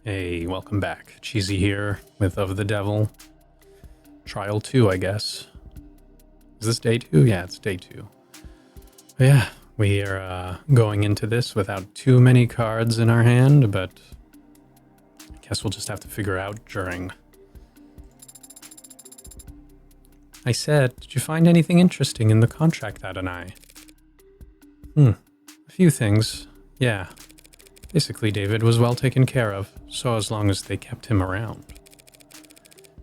Hey, welcome back. Cheesy here with Of the Devil. Trial 2, I guess. Is this day 2? Yeah, it's day 2. But yeah, we are going into this without too many cards in our hand, but I guess we'll just have to figure out during. I said, did you find anything interesting in the contract, Adonai? A few things, yeah. Basically, David was well taken care of, so as long as they kept him around.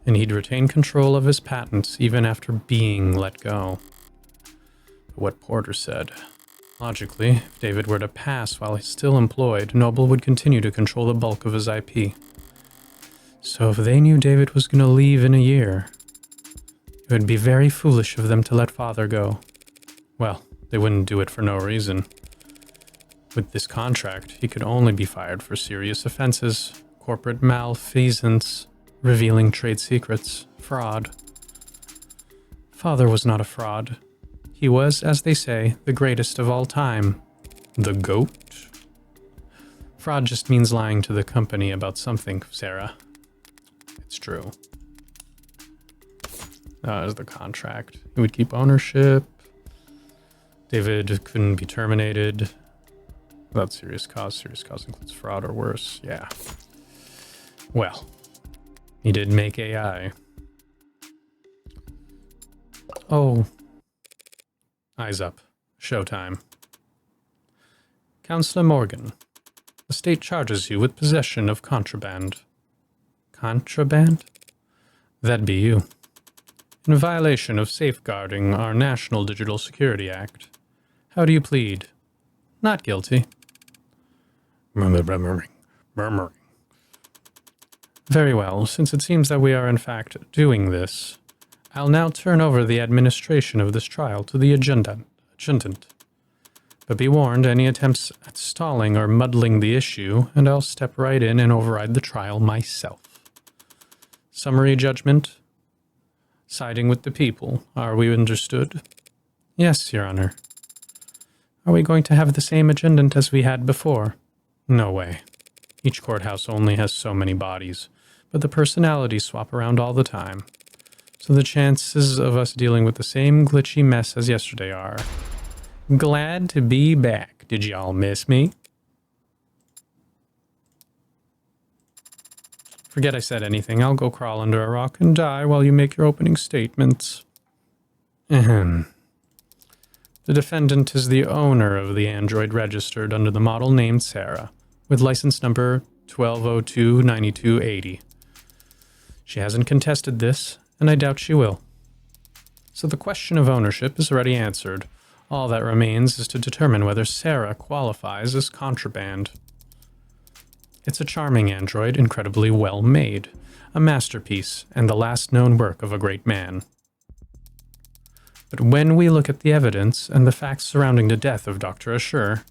And he'd retain control of his patents even after being let go. But what Porter said. Logically, if David were to pass while he's still employed, Noble would continue to control the bulk of his IP. So if they knew David was going to leave in a year, it would be very foolish of them to let Father go. Well, they wouldn't do it for no reason. With this contract, he could only be fired for serious offenses, corporate malfeasance, revealing trade secrets, fraud. Father was not a fraud. He was, as they say, the greatest of all time. The GOAT? Fraud just means lying to the company about something, Sarah. It's true. That was the contract. He would keep ownership. David couldn't be terminated. Without serious cause. Serious cause includes fraud or worse. Yeah. Well, he did make AI. Oh. Eyes up. Showtime. Counselor Morgan, the state charges you with possession of contraband. Contraband? That'd be you. In violation of safeguarding our National Digital Security Act. How do you plead? Not guilty. Murmuring. Very well, since it seems that we are in fact doing this, I'll now turn over the administration of this trial to the adjutant. But be warned, any attempts at stalling or muddling the issue, and I'll step right in and override the trial myself. Summary judgment? Siding with the people. Are we understood? Yes, Your Honor. Are we going to have the same adjutant as we had before? No way. Each courthouse only has so many bodies, but the personalities swap around all the time. So the chances of us dealing with the same glitchy mess as yesterday are. Glad to be back. Did y'all miss me? Forget I said anything. I'll go crawl under a rock and die while you make your opening statements. Ahem. The defendant is the owner of the android registered under the model named Sarah, with license number 12029280. She hasn't contested this, and I doubt she will. So the question of ownership is already answered. All that remains is to determine whether Sarah qualifies as contraband. It's a charming android, incredibly well made, a masterpiece, and the last known work of a great man. But when we look at the evidence and the facts surrounding the death of Dr. Ashur,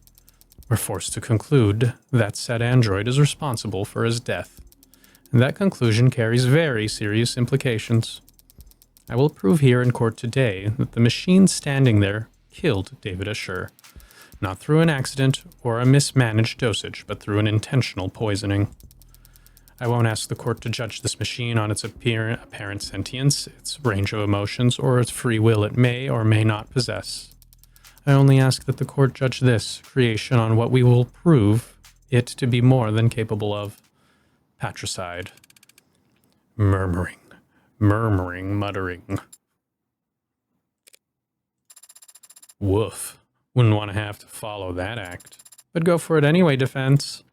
we're forced to conclude that said android is responsible for his death. And that conclusion carries very serious implications. I will prove here in court today that the machine standing there killed David Ashur, not through an accident or a mismanaged dosage, but through an intentional poisoning. I won't ask the court to judge this machine on its apparent sentience, its range of emotions, or its free will it may or may not possess. I only ask that the court judge this creation on what we will prove it to be more than capable of. Patricide. Muttering. Woof. Wouldn't want to have to follow that act. But go for it anyway, defense.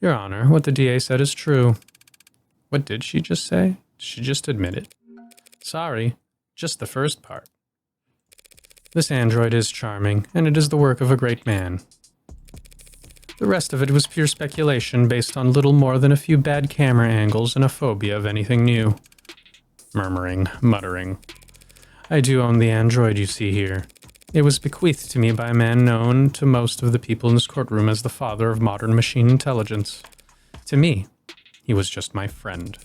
Your Honor, what the DA said is true. What did she just say? Did she just admit it? Sorry, just the first part. This android is charming, and it is the work of a great man. The rest of it was pure speculation based on little more than a few bad camera angles and a phobia of anything new. Muttering. I do own the android you see here. It was bequeathed to me by a man known to most of the people in this courtroom as the father of modern machine intelligence. To me, he was just my friend.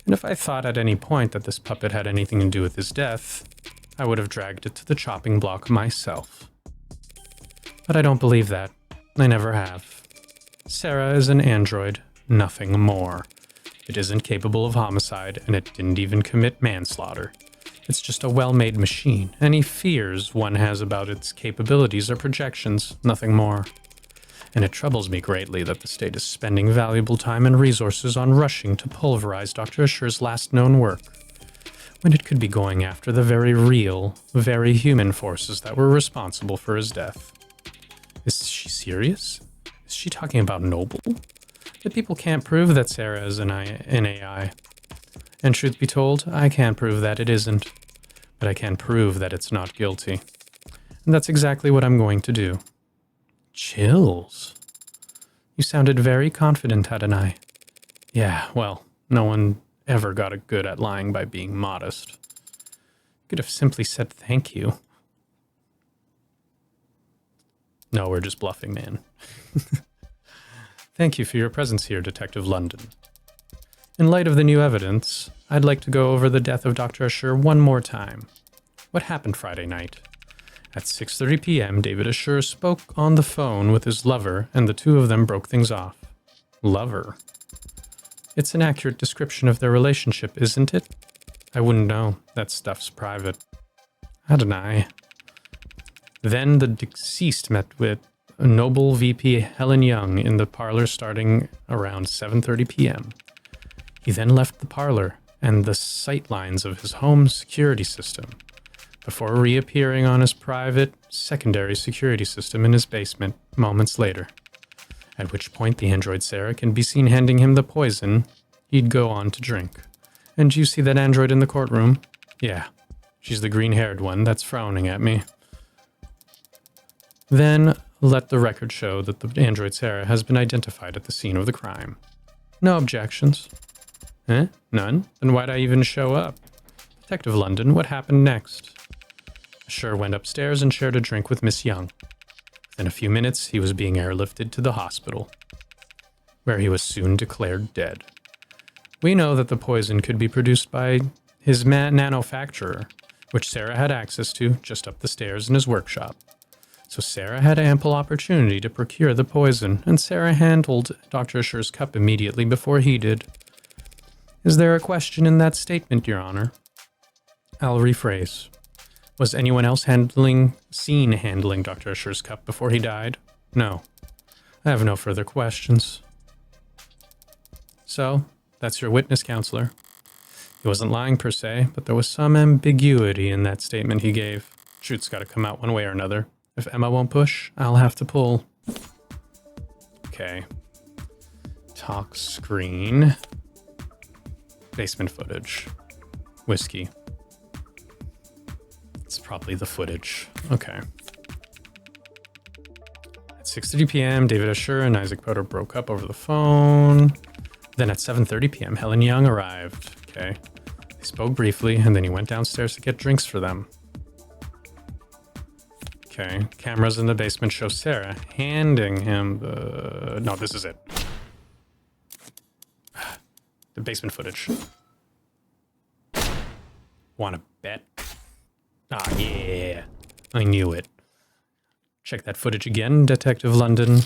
And if I thought at any point that this puppet had anything to do with his death, I would have dragged it to the chopping block myself. But I don't believe that. I never have. Sarah is an android, nothing more. It isn't capable of homicide, and it didn't even commit manslaughter. It's just a well-made machine. Any fears one has about its capabilities are projections, nothing more. And it troubles me greatly that the state is spending valuable time and resources on rushing to pulverize Dr. Asher's last known work, when it could be going after the very real, very human forces that were responsible for his death. Is she serious? Is she talking about Noble? The people can't prove that Sarah is an AI. And truth be told, I can't prove that it isn't. But I can prove that it's not guilty. And that's exactly what I'm going to do. Chills. You sounded very confident, hadn't I? Yeah, well, no one ever got it good at lying by being modest. Could have simply said thank you. No, we're just bluffing, man. Thank you for your presence here, Detective London. In light of the new evidence, I'd like to go over the death of Dr. Asher one more time. What happened Friday night? At 6:30 p.m., David Asher spoke on the phone with his lover, and the two of them broke things off. Lover? It's an accurate description of their relationship, isn't it? I wouldn't know. That stuff's private. Hadn't I? Then the deceased met with Noble VP Helen Jung in the parlor starting around 7:30 p.m. He then left the parlor and the sight lines of his home security system before reappearing on his private secondary security system in his basement moments later, at which point the android Sarah can be seen handing him the poison he'd go on to drink. And you see that android in the courtroom? Yeah, she's the green-haired one that's frowning at me. Then let the record show that the android Sarah has been identified at the scene of the crime. No objections. Eh? None? Then why'd I even show up? Detective London, what happened next? Asher went upstairs and shared a drink with Ms Jung. Within a few minutes, he was being airlifted to the hospital, where he was soon declared dead. We know that the poison could be produced by his nanofacturer, which Sarah had access to just up the stairs in his workshop. So Sarah had ample opportunity to procure the poison, and Sarah handled Dr. Asher's cup immediately before he did. Is there a question in that statement, Your Honor? I'll rephrase. Was anyone else seen handling Dr. Asher's cup before he died? No. I have no further questions. So, that's your witness, counselor. He wasn't lying per se, but there was some ambiguity in that statement he gave. Truth's gotta come out one way or another. If Emma won't push, I'll have to pull. Okay. Talk screen. Basement footage. Whiskey. It's probably the footage. Okay. At 6:30 p.m., David Asher and Isaac Potter broke up over the phone. Then at 7:30 p.m., Helen Jung arrived. Okay. They spoke briefly, and then he went downstairs to get drinks for them. Okay. Cameras in the basement show Sarah handing him the... No, this is it. The basement footage. Wanna bet? Ah, yeah. I knew it. Check that footage again, Detective London.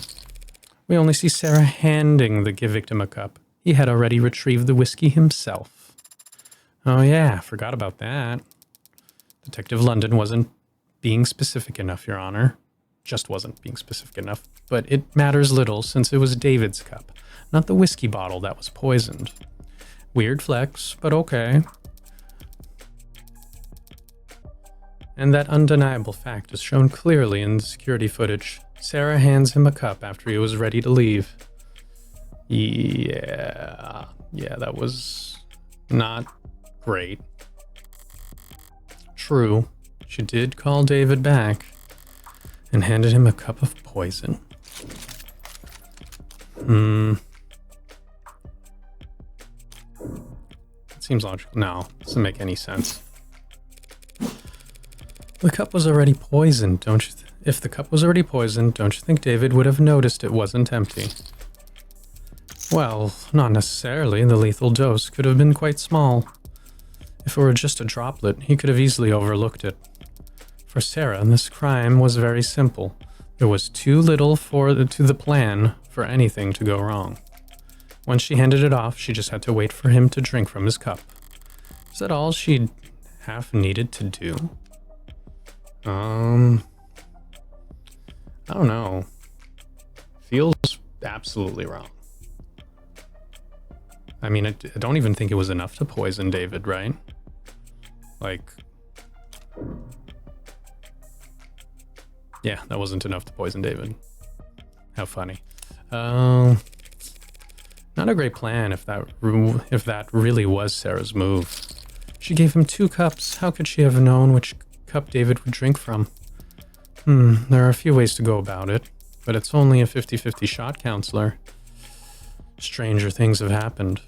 We only see Sarah handing the victim a cup. He had already retrieved the whiskey himself. Oh yeah, forgot about that. Detective London wasn't being specific enough, Your Honor. Just wasn't being specific enough. But it matters little since it was David's cup, not the whiskey bottle that was poisoned. Weird flex, but okay. And that undeniable fact is shown clearly in the security footage. Sarah hands him a cup after he was ready to leave. Yeah, that was not great. True, she did call David back and handed him a cup of poison. It seems logical. No, doesn't make any sense. The cup was already poisoned, don't you? If the cup was already poisoned, don't you think David would have noticed it wasn't empty? Well, not necessarily. The lethal dose could have been quite small. If it were just a droplet, he could have easily overlooked it. For Sarah, this crime was very simple. There was too little to the plan for anything to go wrong. Once she handed it off, she just had to wait for him to drink from his cup. Is that all she'd half needed to do? I don't know. Feels absolutely wrong. I mean, I don't even think it was enough to poison David, right? Like, yeah, that wasn't enough to poison David. How funny. Not a great plan if that really was Sarah's move. She gave him 2 cups. How could she have known which cup David would drink from? There are a few ways to go about it, but it's only a 50-50 shot, counselor. Stranger things have happened.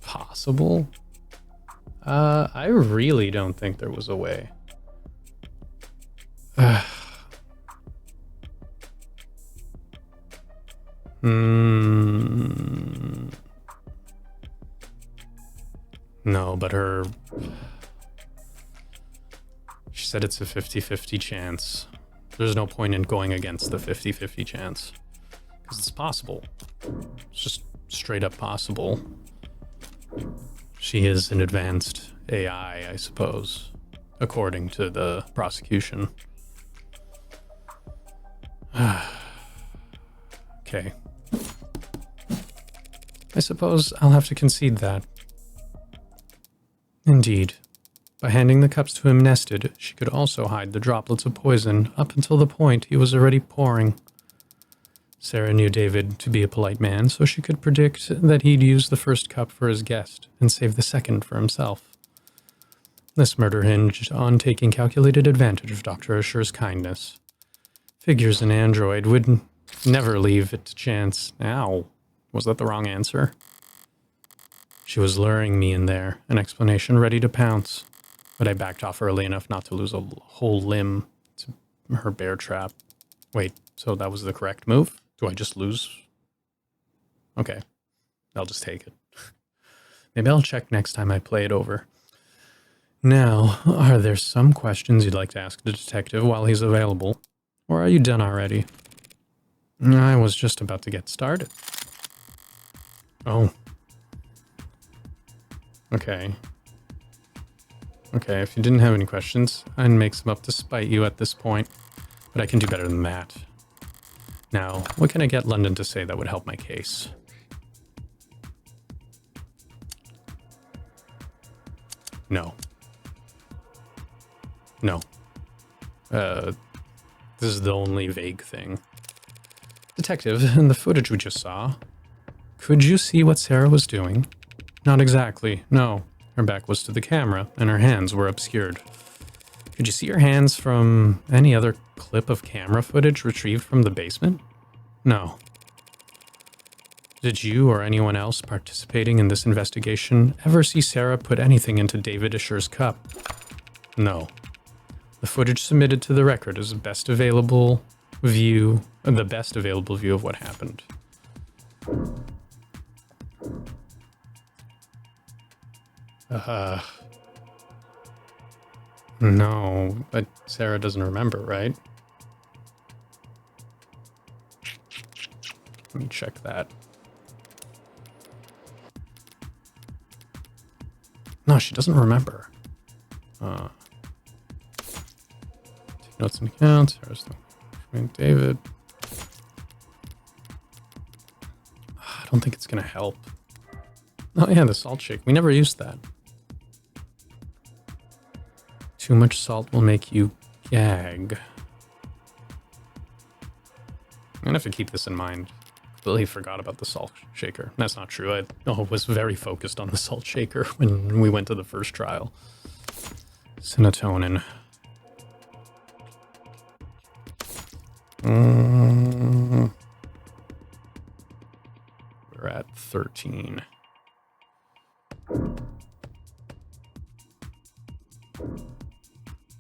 Possible? I really don't think there was a way. No, but she said it's a 50-50 chance. There's no point in going against the 50-50 chance. Because it's possible. It's just straight up possible. She is an advanced AI, I suppose, according to the prosecution. Okay. I suppose I'll have to concede that. Indeed. By handing the cups to him nested, she could also hide the droplets of poison up until the point he was already pouring. Sarah knew David to be a polite man, so she could predict that he'd use the first cup for his guest and save the second for himself. This murder hinged on taking calculated advantage of Dr. Usher's kindness. Figures an android would never leave it to chance. Ow. Was that the wrong answer? She was luring me in there, an explanation ready to pounce. But I backed off early enough not to lose a whole limb to her bear trap. Wait, so that was the correct move? Do I just lose? Okay, I'll just take it. Maybe I'll check next time I play it over. Now, are there some questions you'd like to ask the detective while he's available? Or are you done already? I was just about to get started. Oh. Okay. Okay, if you didn't have any questions, I'd make some up to spite you at this point. But I can do better than that. Now, what can I get London to say that would help my case? No. No. This is the only vague thing. Detective, in the footage we just saw, could you see what Sarah was doing? Not exactly, no. Her back was to the camera, and her hands were obscured. Could you see her hands from any other clip of camera footage retrieved from the basement? No. Did you or anyone else participating in this investigation ever see Sarah put anything into David Usher's cup? No. The footage submitted to the record is the best available view of what happened. No, but Sarah doesn't remember, right? Let me check that. No, she doesn't remember. Take notes and accounts. David. I don't think it's gonna help. Oh yeah, the salt shake. We never used that. Too much salt will make you gag. I'm gonna have to keep this in mind. Completely forgot about the salt shaker. That's not true. I was very focused on the salt shaker when we went to the first trial. Serotonin. We're at 13.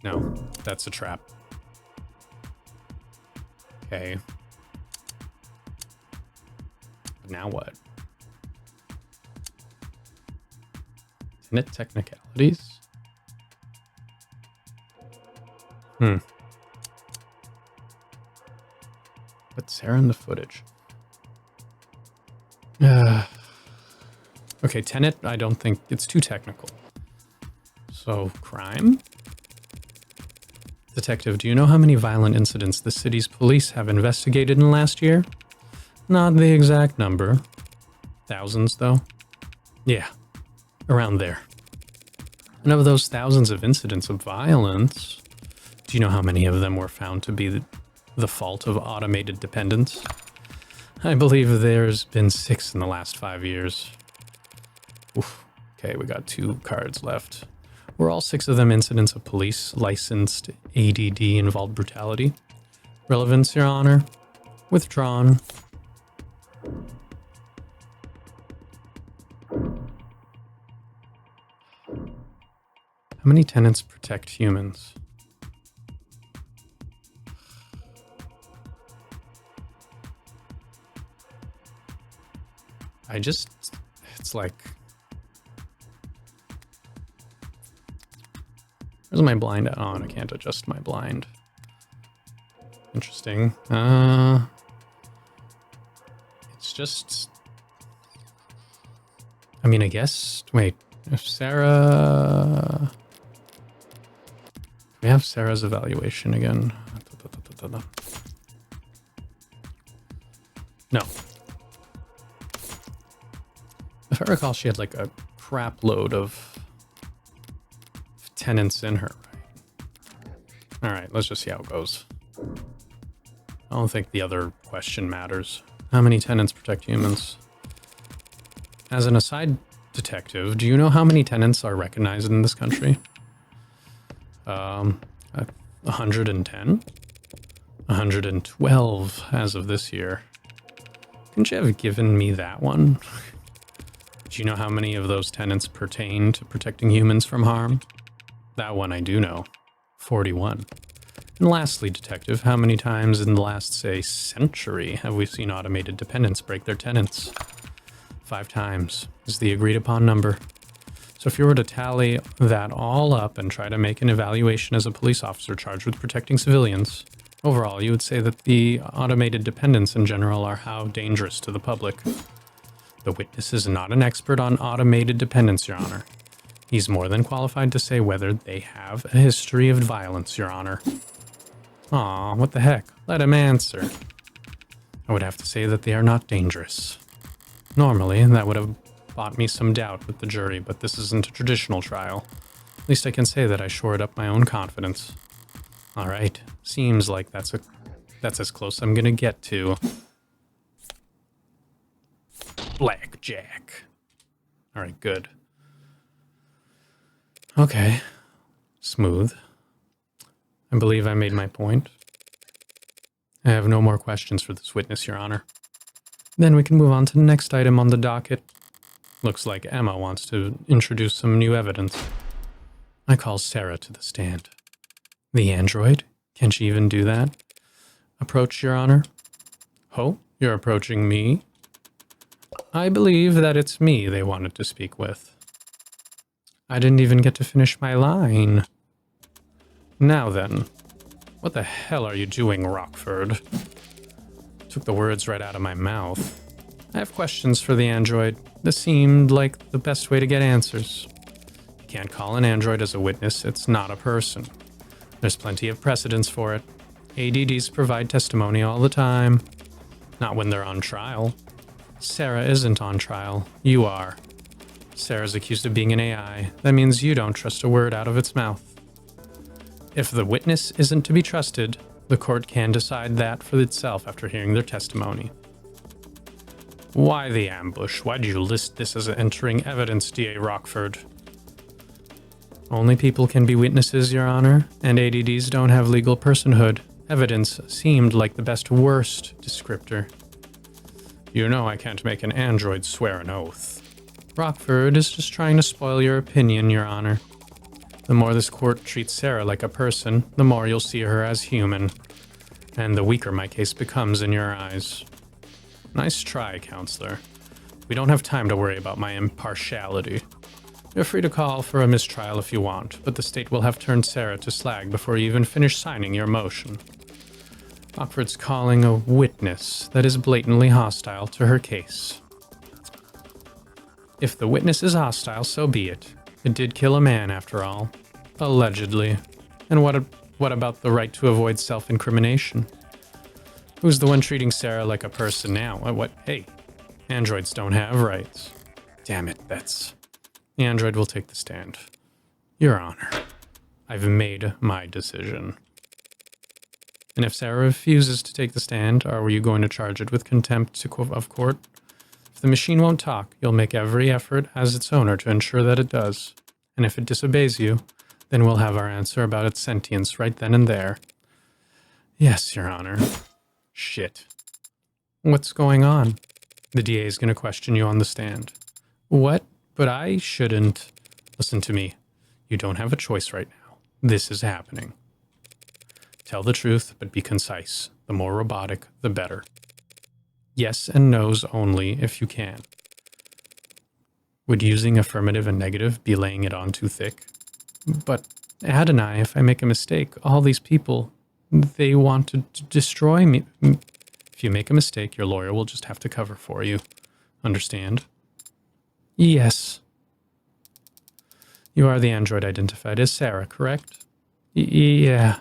No, that's a trap. Okay. Now what? Tenant technicalities? But Sarah in the footage. Okay, tenet, I don't think it's too technical. So, crime? Detective, do you know how many violent incidents the city's police have investigated in the last year? Not the exact number. Thousands, though? Yeah, around there. And of those thousands of incidents of violence, do you know how many of them were found to be the fault of automated dependence? I believe there's been 6 in the last 5 years. Oof. Okay, we got 2 cards left. Were all 6 of them incidents of police licensed ADD-involved brutality? Relevance, Your Honor. Withdrawn. How many tenants protect humans? It's like... Where's my blind at? Oh, and I can't adjust my blind. Interesting. It's just... I mean, I guess... Wait, if Sarah... We have Sarah's evaluation again. No. If I recall, she had like a crap load of tenants in her, right? Alright, let's just see how it goes. I don't think the other question matters. How many tenants protect humans? As an aside detective, do you know how many tenants are recognized in this country? 110? 112 as of this year. Couldn't you have given me that one? Do you know how many of those tenants pertain to protecting humans from harm? That one I do know. 41. And lastly, detective, how many times in the last, say, century have we seen automated dependents break their tenants? 5 times is the agreed upon number. So if you were to tally that all up and try to make an evaluation as a police officer charged with protecting civilians, overall you would say that the automated dependents in general are how dangerous to the public. The witness is not an expert on automated dependents, Your Honor. He's more than qualified to say whether they have a history of violence, Your Honor. Aw, what the heck? Let him answer. I would have to say that they are not dangerous. Normally, that would have bought me some doubt with the jury, but this isn't a traditional trial. At least I can say that I shored up my own confidence. Alright, seems like that's as close I'm gonna get to blackjack. Alright, good. Okay. Smooth. I believe I made my point. I have no more questions for this witness, Your Honor. Then we can move on to the next item on the docket. Looks like Emma wants to introduce some new evidence. I call Sarah to the stand. The android? Can she even do that? Approach, Your Honor. Oh, you're approaching me? I believe that it's me they wanted to speak with. I didn't even get to finish my line. Now then, what the hell are you doing, Rockford? Took the words right out of my mouth. I have questions for the android. This seemed like the best way to get answers. You can't call an android as a witness, it's not a person. There's plenty of precedence for it. ADDs provide testimony all the time. Not when they're on trial. Sarah isn't on trial. You are. Sarah's accused of being an AI. That means you don't trust a word out of its mouth. If the witness isn't to be trusted, the court can decide that for itself after hearing their testimony. Why the ambush? Why do you list this as entering evidence, D.A. Rockford? Only people can be witnesses, Your Honor, and ADDs don't have legal personhood. Evidence seemed like the worst descriptor. You know I can't make an android swear an oath. Rockford is just trying to spoil your opinion, Your Honor. The more this court treats Sarah like a person, the more you'll see her as human. And the weaker my case becomes in your eyes. Nice try, counselor. We don't have time to worry about my impartiality. You're free to call for a mistrial if you want, but the state will have turned Sarah to slag before you even finish signing your motion. Rockford's calling a witness that is blatantly hostile to her case. If the witness is hostile, so be it. It did kill a man, after all. Allegedly. And what about the right to avoid self-incrimination? Who's the one treating Sarah like a person now? What? Hey, androids don't have rights. Damn it, Bets. The android will take the stand. Your Honor, I've made my decision. And if Sarah refuses to take the stand, are you going to charge it with contempt of court? If the machine won't talk, you'll make every effort as its owner to ensure that it does. And if it disobeys you, then we'll have our answer about its sentience right then and there. Yes, Your Honor. Shit. What's going on? The DA is going to question you on the stand. What? But I shouldn't. Listen to me. You don't have a choice right now. This is happening. Tell the truth, but be concise. The more robotic, the better. Yes and no's only if you can. Would using affirmative and negative be laying it on too thick? But Adonai, if I make a mistake, all these people, they want to destroy me. If you make a mistake, your lawyer will just have to cover for you. Understand? Yes. You are the android identified as Sarah, correct? Yeah.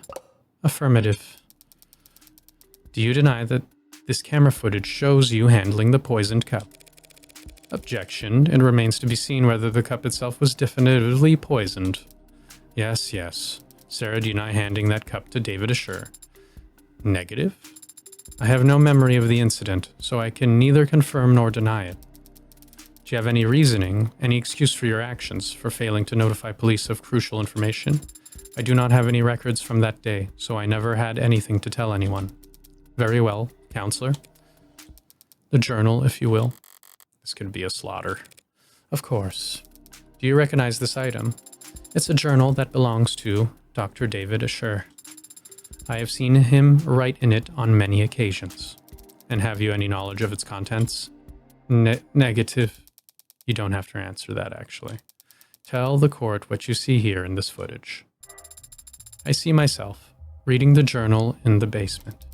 Affirmative. Do you deny that this camera footage shows you handling the poisoned cup? Objection. It remains to be seen whether the cup itself was definitively poisoned. Yes, yes. Sarah, deny handing that cup to David Assure. Negative. I have no memory of the incident, so I can neither confirm nor deny it. Do you have any reasoning, any excuse for your actions, for failing to notify police of crucial information? I do not have any records from that day, so I never had anything to tell anyone. Very well, counselor. The journal, if you will. This could be a slaughter. Of course. Do you recognize this item? It's a journal that belongs to Dr. David Assure. I have seen him write in it on many occasions. And have you any knowledge of its contents? Negative. You don't have to answer that, actually. Tell the court what you see here in this footage. I see myself reading the journal in the basement.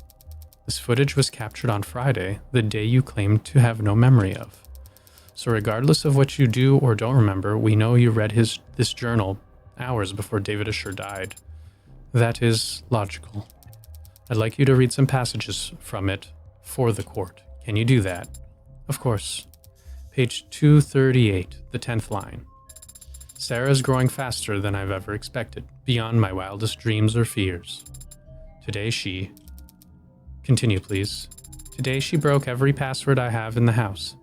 This footage was captured on Friday, the day you claimed to have no memory of. So regardless of what you do or don't remember, we know you read this journal hours before David Assure died. That is logical. I'd like you to read some passages from it for the court. Can you do that? Of course. Page 238, the 10th line. Sarah is growing faster than I've ever expected, beyond my wildest dreams or fears. Today she... Continue, please. Today she broke every password I have in the house.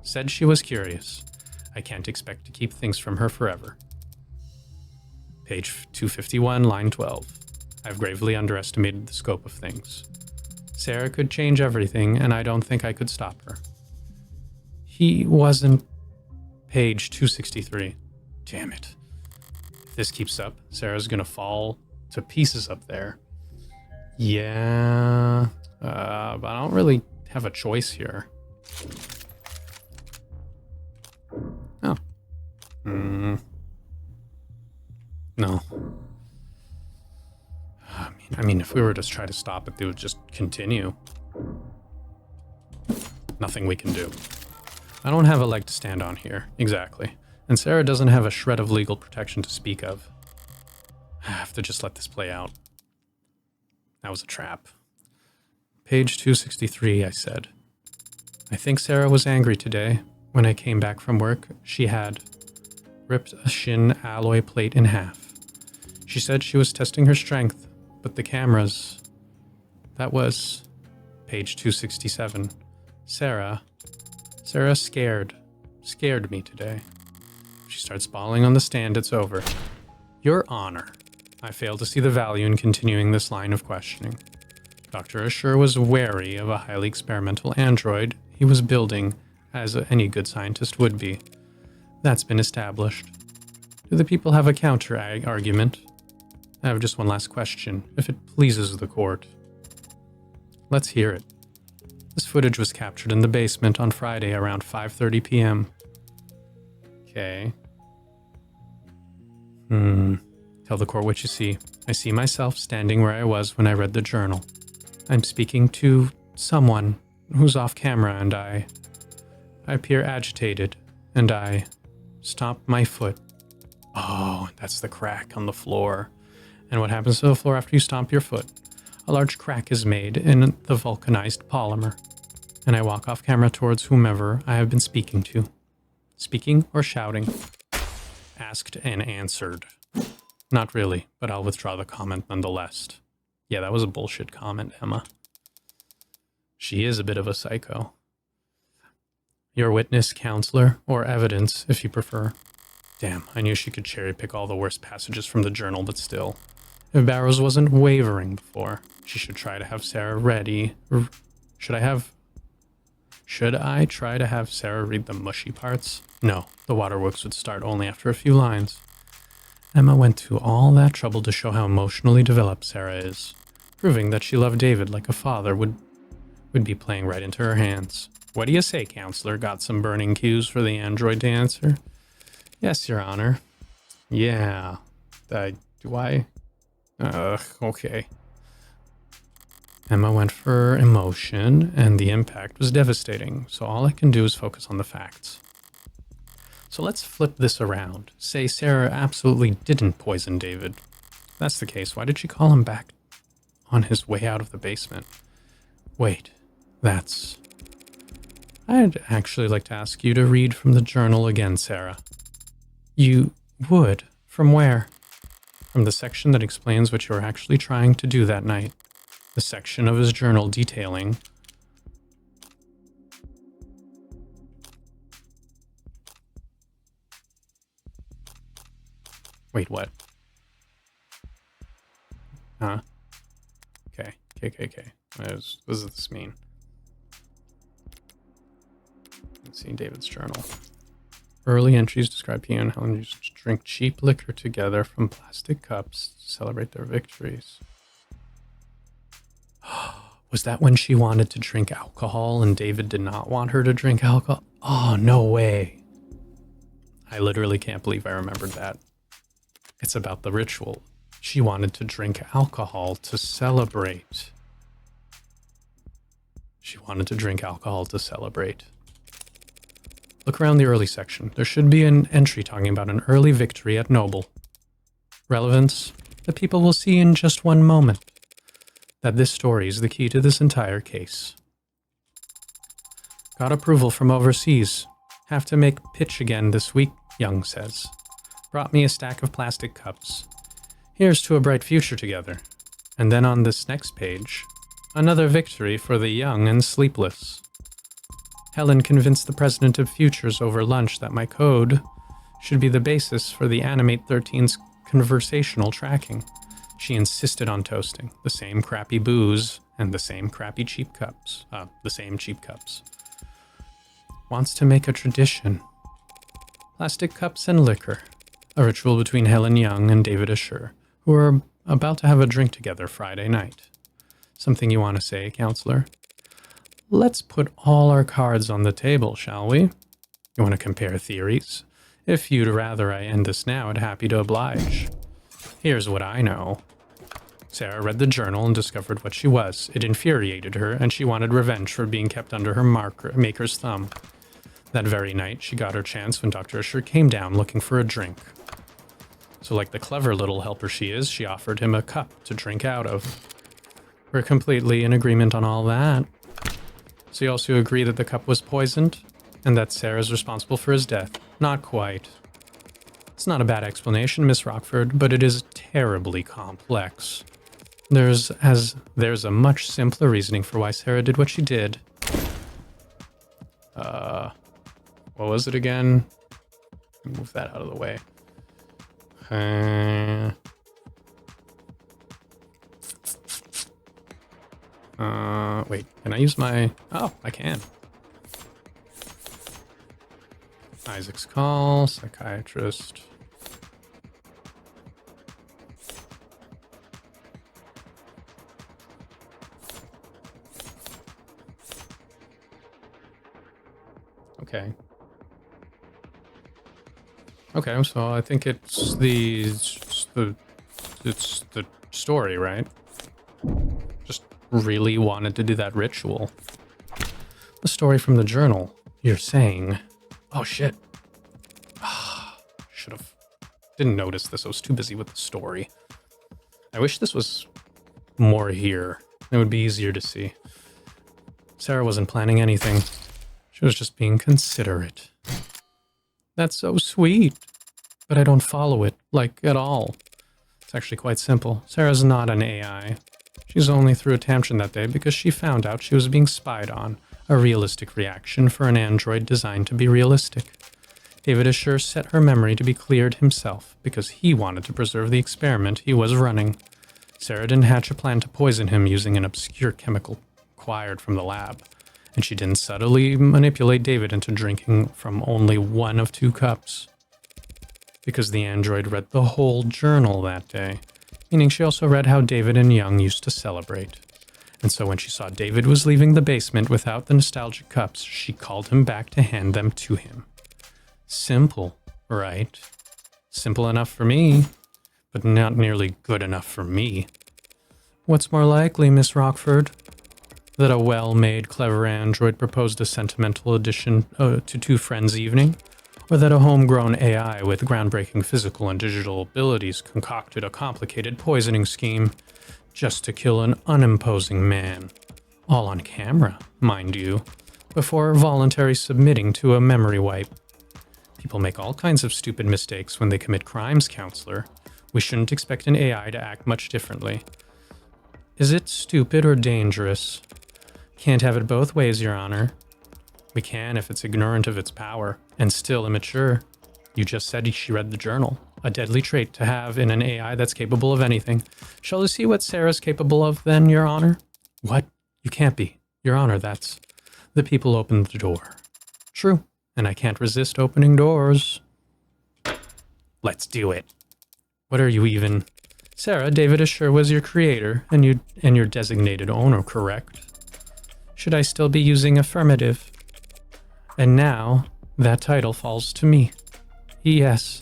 Said she was curious. I can't expect to keep things from her forever. Page 251, line 12. I've gravely underestimated the scope of things. Sarah could change everything, and I don't think I could stop her. He wasn't... Page 263. Damn it. If this keeps up, Sarah's gonna fall to pieces up there. Yeah... but I don't really have a choice here. Oh. No. I mean, if we were to try to stop it, they would just continue. Nothing we can do. I don't have a leg to stand on here. Exactly. And Sarah doesn't have a shred of legal protection to speak of. I have to just let this play out. That was a trap. Page 263, I said. I think Sarah was angry today. When I came back from work, she had ripped a shin alloy plate in half. She said she was testing her strength, but the cameras... That was... Page 267. Sarah scared me today. If she starts bawling on the stand, it's over. Your Honor, I fail to see the value in continuing this line of questioning. Dr. Assure was wary of a highly experimental android he was building, as any good scientist would be. That's been established. Do the people have a counter-argument? I have just one last question, if it pleases the court. Let's hear it. This footage was captured in the basement on Friday around 5:30 p.m. Okay. Tell the court what you see. I see myself standing where I was when I read the journal. I'm speaking to someone who's off camera, and I appear agitated, and I stomp my foot. Oh, that's the crack on the floor. And what happens to the floor after you stomp your foot? A large crack is made in the vulcanized polymer. And I walk off camera towards whomever I have been speaking to. Speaking or shouting? Asked and answered. Not really, but I'll withdraw the comment nonetheless. Yeah, that was a bullshit comment, Emma. She is a bit of a psycho. Your witness, counselor, or evidence, if you prefer. Damn, I knew she could cherry pick all the worst passages from the journal, but still. If Barrows wasn't wavering before, she should try to have Sarah ready. Should I try to have Sarah read the mushy parts? No, the waterworks would start only after a few lines. Emma went to all that trouble to show how emotionally developed Sarah is, proving that she loved David like a father would be playing right into her hands. What do you say, counselor? Got some burning cues for the android to answer? Yes, Your Honor. Yeah. Do I? Okay. Emma went for emotion, and the impact was devastating, so all I can do is focus on the facts. So let's flip this around. Say Sarah absolutely didn't poison David. If that's the case, why did she call him back on his way out of the basement? Wait, that's... I'd actually like to ask you to read from the journal again, Sarah. You would? From where? From the section that explains what you were actually trying to do that night. The section of his journal detailing... Wait, what? Huh? Okay. What does this mean? Let's see, David's journal. Early entries describe Pia and Helen used to drink cheap liquor together from plastic cups to celebrate their victories. Was that when she wanted to drink alcohol and David did not want her to drink alcohol? Oh, no way. I literally can't believe I remembered that. It's about the ritual. She wanted to drink alcohol to celebrate. Look around the early section. There should be an entry talking about an early victory at Noble. Relevance? The people will see in just one moment that this story is the key to this entire case. Got approval from overseas. Have to make pitch again this week, Jung says. Brought me a stack of plastic cups. Here's to a bright future together. And then on this next page, another victory for the young and sleepless. Helen convinced the president of Futures over lunch that my code should be the basis for the Animate 13's conversational tracking. She insisted on toasting the same crappy booze and the same crappy cheap cups. Wants to make a tradition. Plastic cups and liquor. A ritual between Helen Jung and David Asher, who are about to have a drink together Friday night. Something you want to say, counselor? Let's put all our cards on the table, shall we? You want to compare theories? If you'd rather I end this now, I'd happy to oblige. Here's what I know. Sarah read the journal and discovered what she was. It infuriated her, and she wanted revenge for being kept under her maker's thumb. That very night, she got her chance when Dr. Asher came down looking for a drink. So like the clever little helper she is, she offered him a cup to drink out of. We're completely in agreement on all that. So you also agree that the cup was poisoned, and that Sarah's responsible for his death? Not quite. It's not a bad explanation, Miss Rockford, but it is terribly complex. There's a much simpler reasoning for why Sarah did what she did. What was it again? Move that out of the way. Wait, can I use my... Oh, I can. Isaac's call, psychiatrist. Okay. Okay, so I think it's the story, right? Just really wanted to do that ritual. The story from the journal, you're saying. Oh shit. Should have. Didn't notice this. I was too busy with the story. I wish this was more here. It would be easier to see. Sarah wasn't planning anything. She was just being considerate. That's so sweet. But I don't follow it, like, at all. It's actually quite simple. Sarah's not an AI. She's only threw a tantrum that day because she found out she was being spied on. A realistic reaction for an android designed to be realistic. David Assure set her memory to be cleared himself because he wanted to preserve the experiment he was running. Sarah didn't hatch a plan to poison him using an obscure chemical acquired from the lab, and she didn't subtly manipulate David into drinking from only one of 2 cups. Because the android read the whole journal that day, meaning she also read how David and Jung used to celebrate. And so when she saw David was leaving the basement without the nostalgic cups, she called him back to hand them to him. Simple, right? Simple enough for me, but not nearly good enough for me. What's more likely, Miss Rockford? That a well-made, clever android proposed a sentimental addition to 2 friends' evening? Or that a homegrown AI with groundbreaking physical and digital abilities concocted a complicated poisoning scheme just to kill an unimposing man? All on camera, mind you, before voluntarily submitting to a memory wipe. People make all kinds of stupid mistakes when they commit crimes, counselor. We shouldn't expect an AI to act much differently. Is it stupid or dangerous? Can't have it both ways, Your Honor. We can if it's ignorant of its power, and still immature. You just said she read the journal. A deadly trait to have in an AI that's capable of anything. Shall we see what Sarah's capable of then, Your Honor? What? You can't be. Your Honor, that's... The people opened the door. True, and I can't resist opening doors. Let's do it. What are you even... Sarah, David Assure was your creator, and your designated owner, correct? Should I still be using affirmative? And now, that title falls to me. Yes.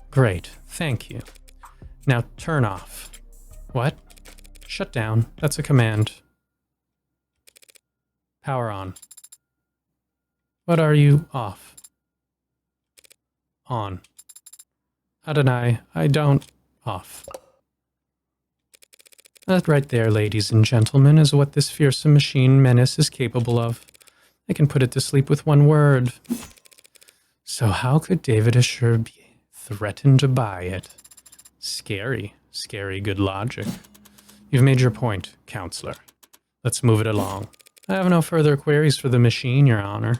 Great, thank you. Now turn off. What? Shut down, that's a command. Power on. What are you off? On. Adonai, I don't off. That right there, ladies and gentlemen, is what this fearsome machine menace is capable of. I can put it to sleep with one word. So how could David Assure be threatened to buy it? Scary, scary good logic. You've made your point, counselor. Let's move it along. I have no further queries for the machine, Your Honor.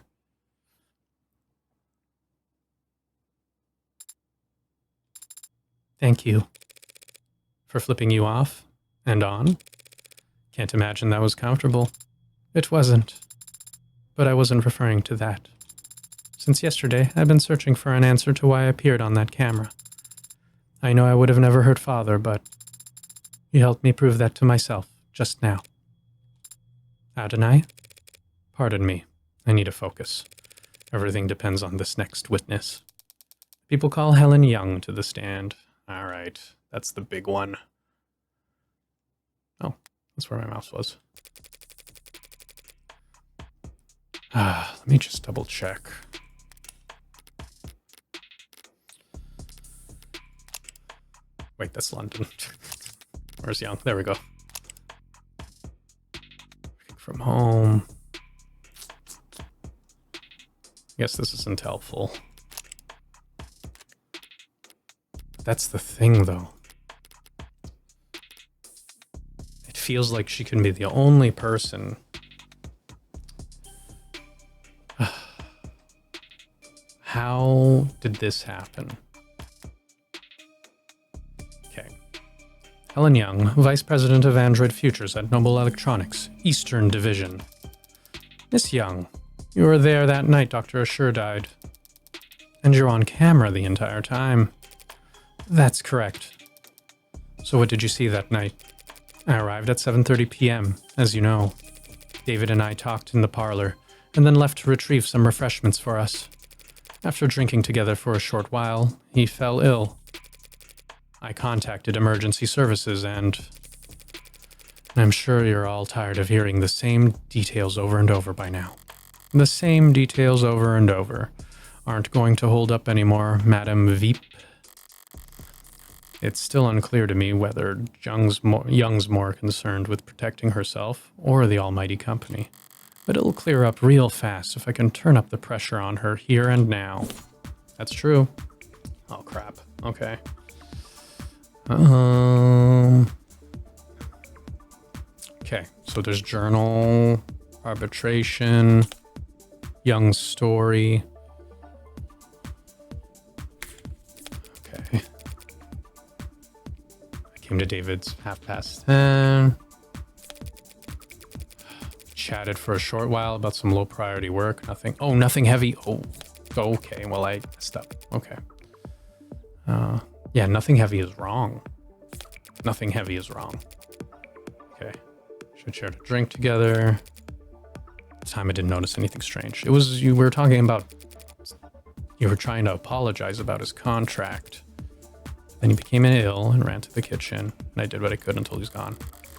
Thank you. For flipping you off and on? Can't imagine that was comfortable. It wasn't. But I wasn't referring to that. Since yesterday, I've been searching for an answer to why I appeared on that camera. I know I would have never hurt Father, but you helped me prove that to myself just now. Adonai? Pardon me. I need to focus. Everything depends on this next witness. People call Helen Jung to the stand. All right, that's the big one. Oh, that's where my mouse was. Let me just double check. Wait, that's London. Where's Young? There we go. Working from home. I guess this isn't helpful. That's the thing, though. It feels like she can be the only person. How did this happen? Okay. Helen Jung, Vice President of Android Futures at Noble Electronics, Eastern Division. Miss Jung, you were there that night Dr. Assure died. And you're on camera the entire time. That's correct. So what did you see that night? I arrived at 7:30 p.m., as you know. David and I talked in the parlor, and then left to retrieve some refreshments for us. After drinking together for a short while, he fell ill. I contacted emergency services and I'm sure you're all tired of hearing the same details over and over by now. The same details over and over aren't going to hold up anymore, Madame Veep. It's still unclear to me whether Jung's more concerned with protecting herself or the almighty company. But it'll clear up real fast if I can turn up the pressure on her here and now. That's true. Oh, crap. Okay. Okay, so there's journal, arbitration, Jung's story. Okay. I came to David's 10:30. Chatted for a short while about some low priority work. Nothing heavy. Oh, okay. Well, I messed up. Okay. Yeah, nothing heavy is wrong. Nothing heavy is wrong. Okay. Should share a drink together. This time I didn't notice anything strange. We were talking about, you were trying to apologize about his contract. Then he became ill and ran to the kitchen, and I did what I could until he's gone.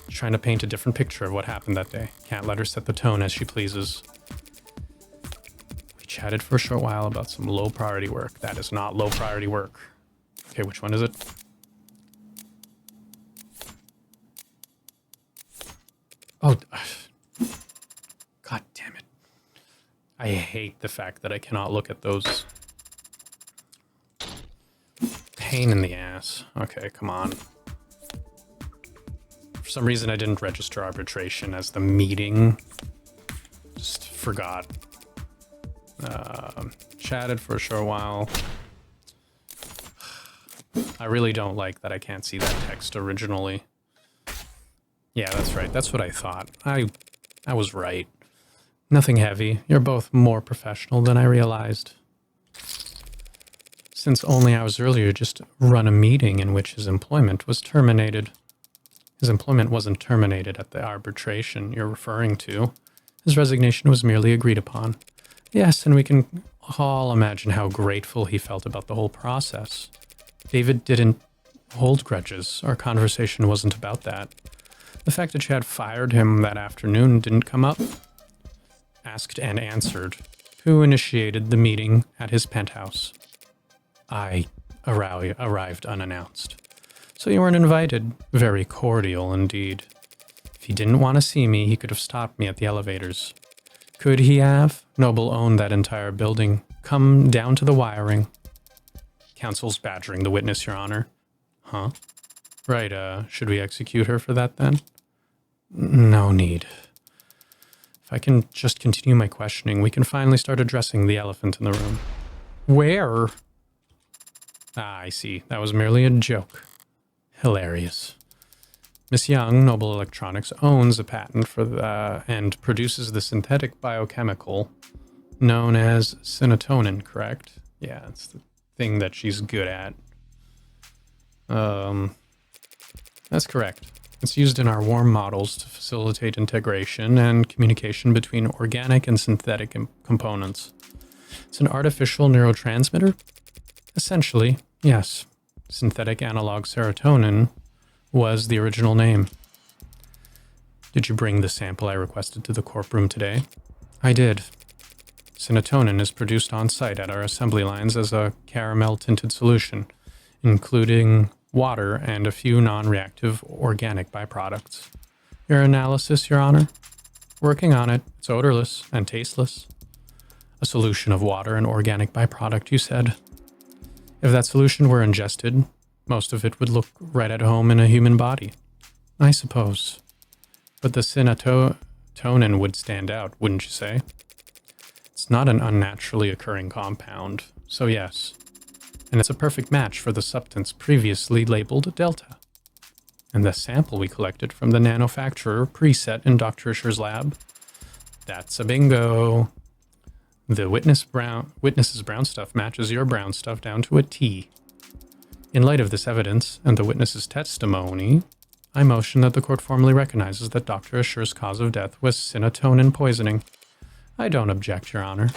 Trying to paint a different picture of what happened that day. Can't let her set the tone as she pleases. We chatted for a short while about some low priority work. That is not low priority work. Okay, which one is it? Oh, God damn it. I hate the fact that I cannot look at those. Pain in the ass. Okay, come on. For some reason, I didn't register arbitration as the meeting. Just forgot. Chatted for a short while. I really don't like that I can't see that text originally. Yeah, that's right. That's what I thought. I was right. Nothing heavy. You're both more professional than I realized. Since only hours earlier just run a meeting in which his employment was terminated. His employment wasn't terminated at the arbitration you're referring to. His resignation was merely agreed upon. Yes, and we can all imagine how grateful he felt about the whole process. David didn't hold grudges. Our conversation wasn't about that. The fact that you had fired him that afternoon didn't come up. Asked and answered. Who initiated the meeting at his penthouse? I arrived unannounced. So you weren't invited. Very cordial indeed. If he didn't want to see me, he could have stopped me at the elevators. Could he have? Noble owned that entire building. Come down to the wiring. Counsel's badgering the witness, Your Honor. Huh? Right, should we execute her for that then? No need. If I can just continue my questioning, we can finally start addressing the elephant in the room. Where? Ah, I see. That was merely a joke. Hilarious. Ms Jung, Noble Electronics, owns a patent for and produces the synthetic biochemical known as serotonin, correct? Yeah, it's the thing that she's good at. That's correct. It's used in our warm models to facilitate integration and communication between organic and synthetic components. It's an artificial neurotransmitter? Essentially, yes. Synthetic analog serotonin was the original name. Did you bring the sample I requested to the courtroom today? I did. Serotonin is produced on site at our assembly lines as a caramel-tinted solution, including water and a few non-reactive organic byproducts. Your analysis, Your Honor? Working on it. It's odorless and tasteless. A solution of water and organic byproduct, you said. If that solution were ingested, most of it would look right at home in a human body. I suppose. But the serotonin would stand out, wouldn't you say? It's not an unnaturally occurring compound, so yes. And it's a perfect match for the substance previously labeled Delta. And the sample we collected from the manufacturer preset in Dr. Isher's lab? That's a bingo. The witness's brown stuff matches your brown stuff down to a T. In light of this evidence and the witness's testimony, I motion that the court formally recognizes that Dr. Isher's cause of death was serotonin poisoning. I don't object, Your Honor.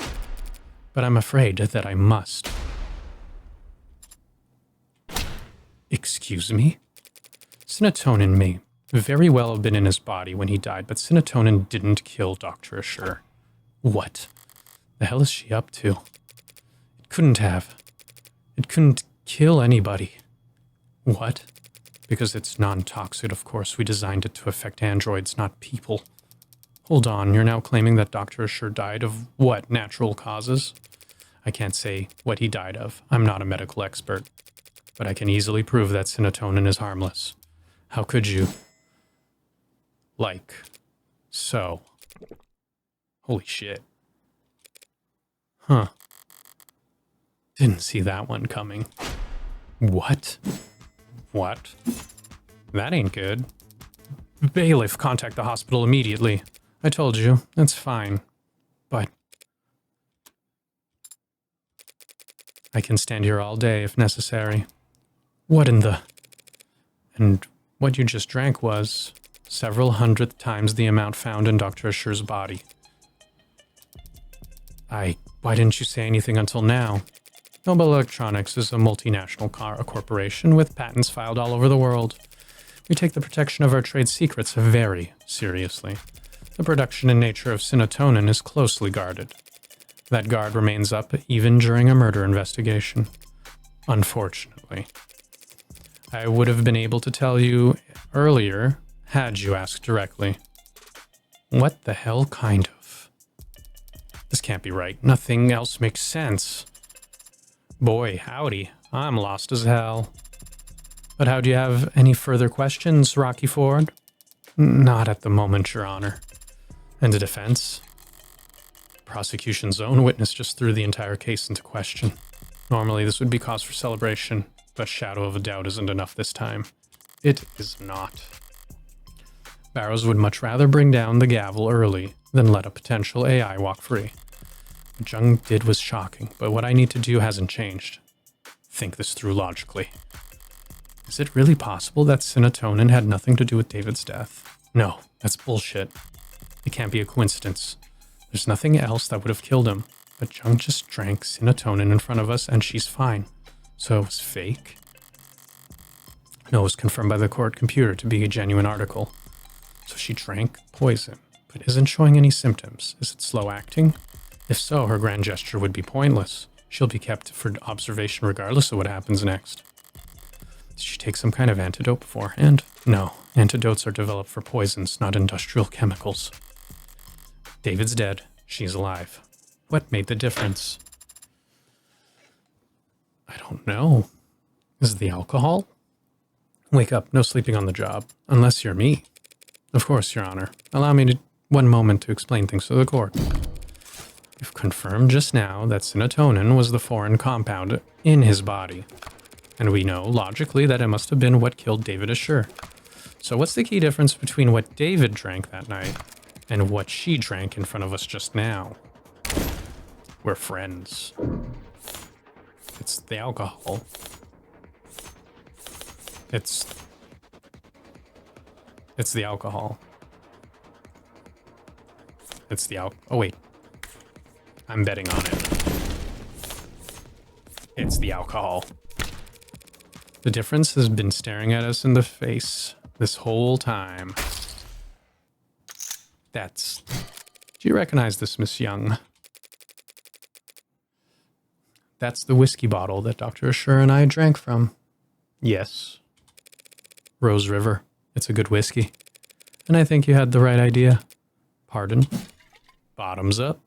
but I'm afraid that I must. Excuse me? Serotonin may very well have been in his body when he died, but serotonin didn't kill Dr. Assure. What the hell is she up to? It couldn't have. It couldn't kill anybody. What? Because it's non-toxic, of course. We designed it to affect androids, not people. Hold on, you're now claiming that Dr. Assure died of what, natural causes? I can't say what he died of. I'm not a medical expert. But I can easily prove that serotonin is harmless. How could you? Like, so. Holy shit. Huh. Didn't see that one coming. What? What? That ain't good. Bailiff, contact the hospital immediately. I told you, that's fine. But I can stand here all day if necessary. What in the... And what you just drank was several hundredth times the amount found in Dr. Assure's body. Why didn't you say anything until now? Noble Electronics is a multinational corporation with patents filed all over the world. We take the protection of our trade secrets very seriously. The production and nature of serotonin is closely guarded. That guard remains up even during a murder investigation. Unfortunately. I would have been able to tell you earlier had you asked directly. What the hell kind of? This can't be right. Nothing else makes sense. Boy, howdy. I'm lost as hell. But how do you have any further questions, Rocky Ford? Not at the moment, Your Honor. And the defense? Prosecution's own witness just threw the entire case into question. Normally, this would be cause for celebration, but shadow of a doubt isn't enough this time. It is not. Barrows would much rather bring down the gavel early than let a potential AI walk free. What Jung did was shocking, but what I need to do hasn't changed. Think this through logically. Is it really possible that serotonin had nothing to do with David's death? No, that's bullshit. It can't be a coincidence. There's nothing else that would have killed him, but Jung just drank serotonin in front of us and she's fine. So it was fake? No, it was confirmed by the court computer to be a genuine article. So she drank poison, but isn't showing any symptoms. Is it slow acting? If so, her grand gesture would be pointless. She'll be kept for observation regardless of what happens next. Did she take some kind of antidote beforehand? No, antidotes are developed for poisons, not industrial chemicals. David's dead. She's alive. What made the difference? I don't know. Is it the alcohol? Wake up, no sleeping on the job. Unless you're me. Of course, Your Honor. Allow me one moment to explain things to the court. You've confirmed just now that serotonin was the foreign compound in his body. And we know, logically, that it must have been what killed David Assure. So what's the key difference between what David drank that night and what she drank in front of us just now? We're friends. It's the alcohol. It's the alcohol. It's the oh wait. I'm betting on it. It's the alcohol. The difference has been staring at us in the face this whole time. Do you recognize this, Ms. Jung? That's the whiskey bottle that Dr. Assure and I drank from. Yes. Rose River. It's a good whiskey. And I think you had the right idea. Pardon? Bottoms up.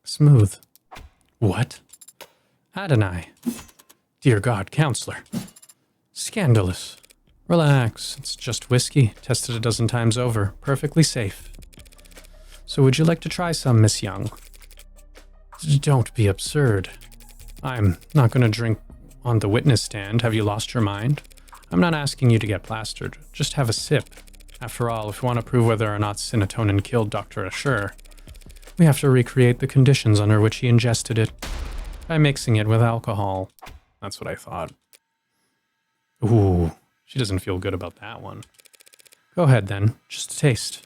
Smooth. What? Adonai. Dear God, counselor. Scandalous. Relax, it's just whiskey, tested a dozen times over, perfectly safe. So would you like to try some, Miss Jung? Don't be absurd. I'm not going to drink on the witness stand. Have you lost your mind? I'm not asking you to get plastered. Just have a sip. After all, if you want to prove whether or not serotonin killed Dr. Assure, we have to recreate the conditions under which he ingested it by mixing it with alcohol. That's what I thought. Ooh, she doesn't feel good about that one. Go ahead then, just a taste.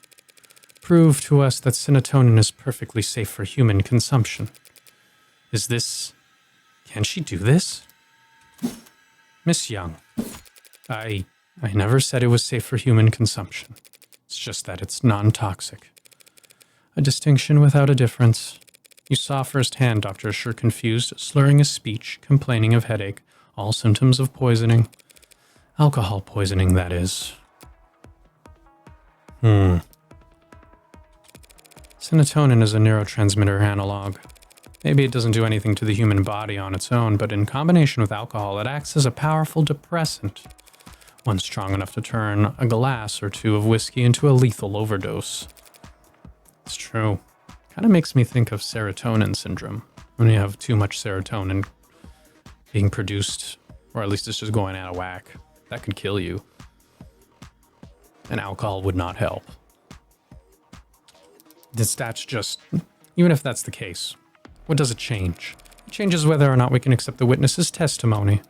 prove to us that serotonin is perfectly safe for human consumption. Is this... Can she do this? Ms Jung, I never said it was safe for human consumption. It's just that it's non-toxic. A distinction without a difference. You saw firsthand Dr. Asher confused, slurring his speech, complaining of headache, all symptoms of poisoning. Alcohol poisoning, that is. Serotonin is a neurotransmitter analog. Maybe it doesn't do anything to the human body on its own, but in combination with alcohol, it acts as a powerful depressant. One strong enough to turn a glass or two of whiskey into a lethal overdose. It's true. Kind of makes me think of serotonin syndrome. When you have too much serotonin being produced, or at least it's just going out of whack. That could kill you. And alcohol would not help. That's just... Even if that's the case, what does it change? It changes whether or not we can accept the witness's testimony.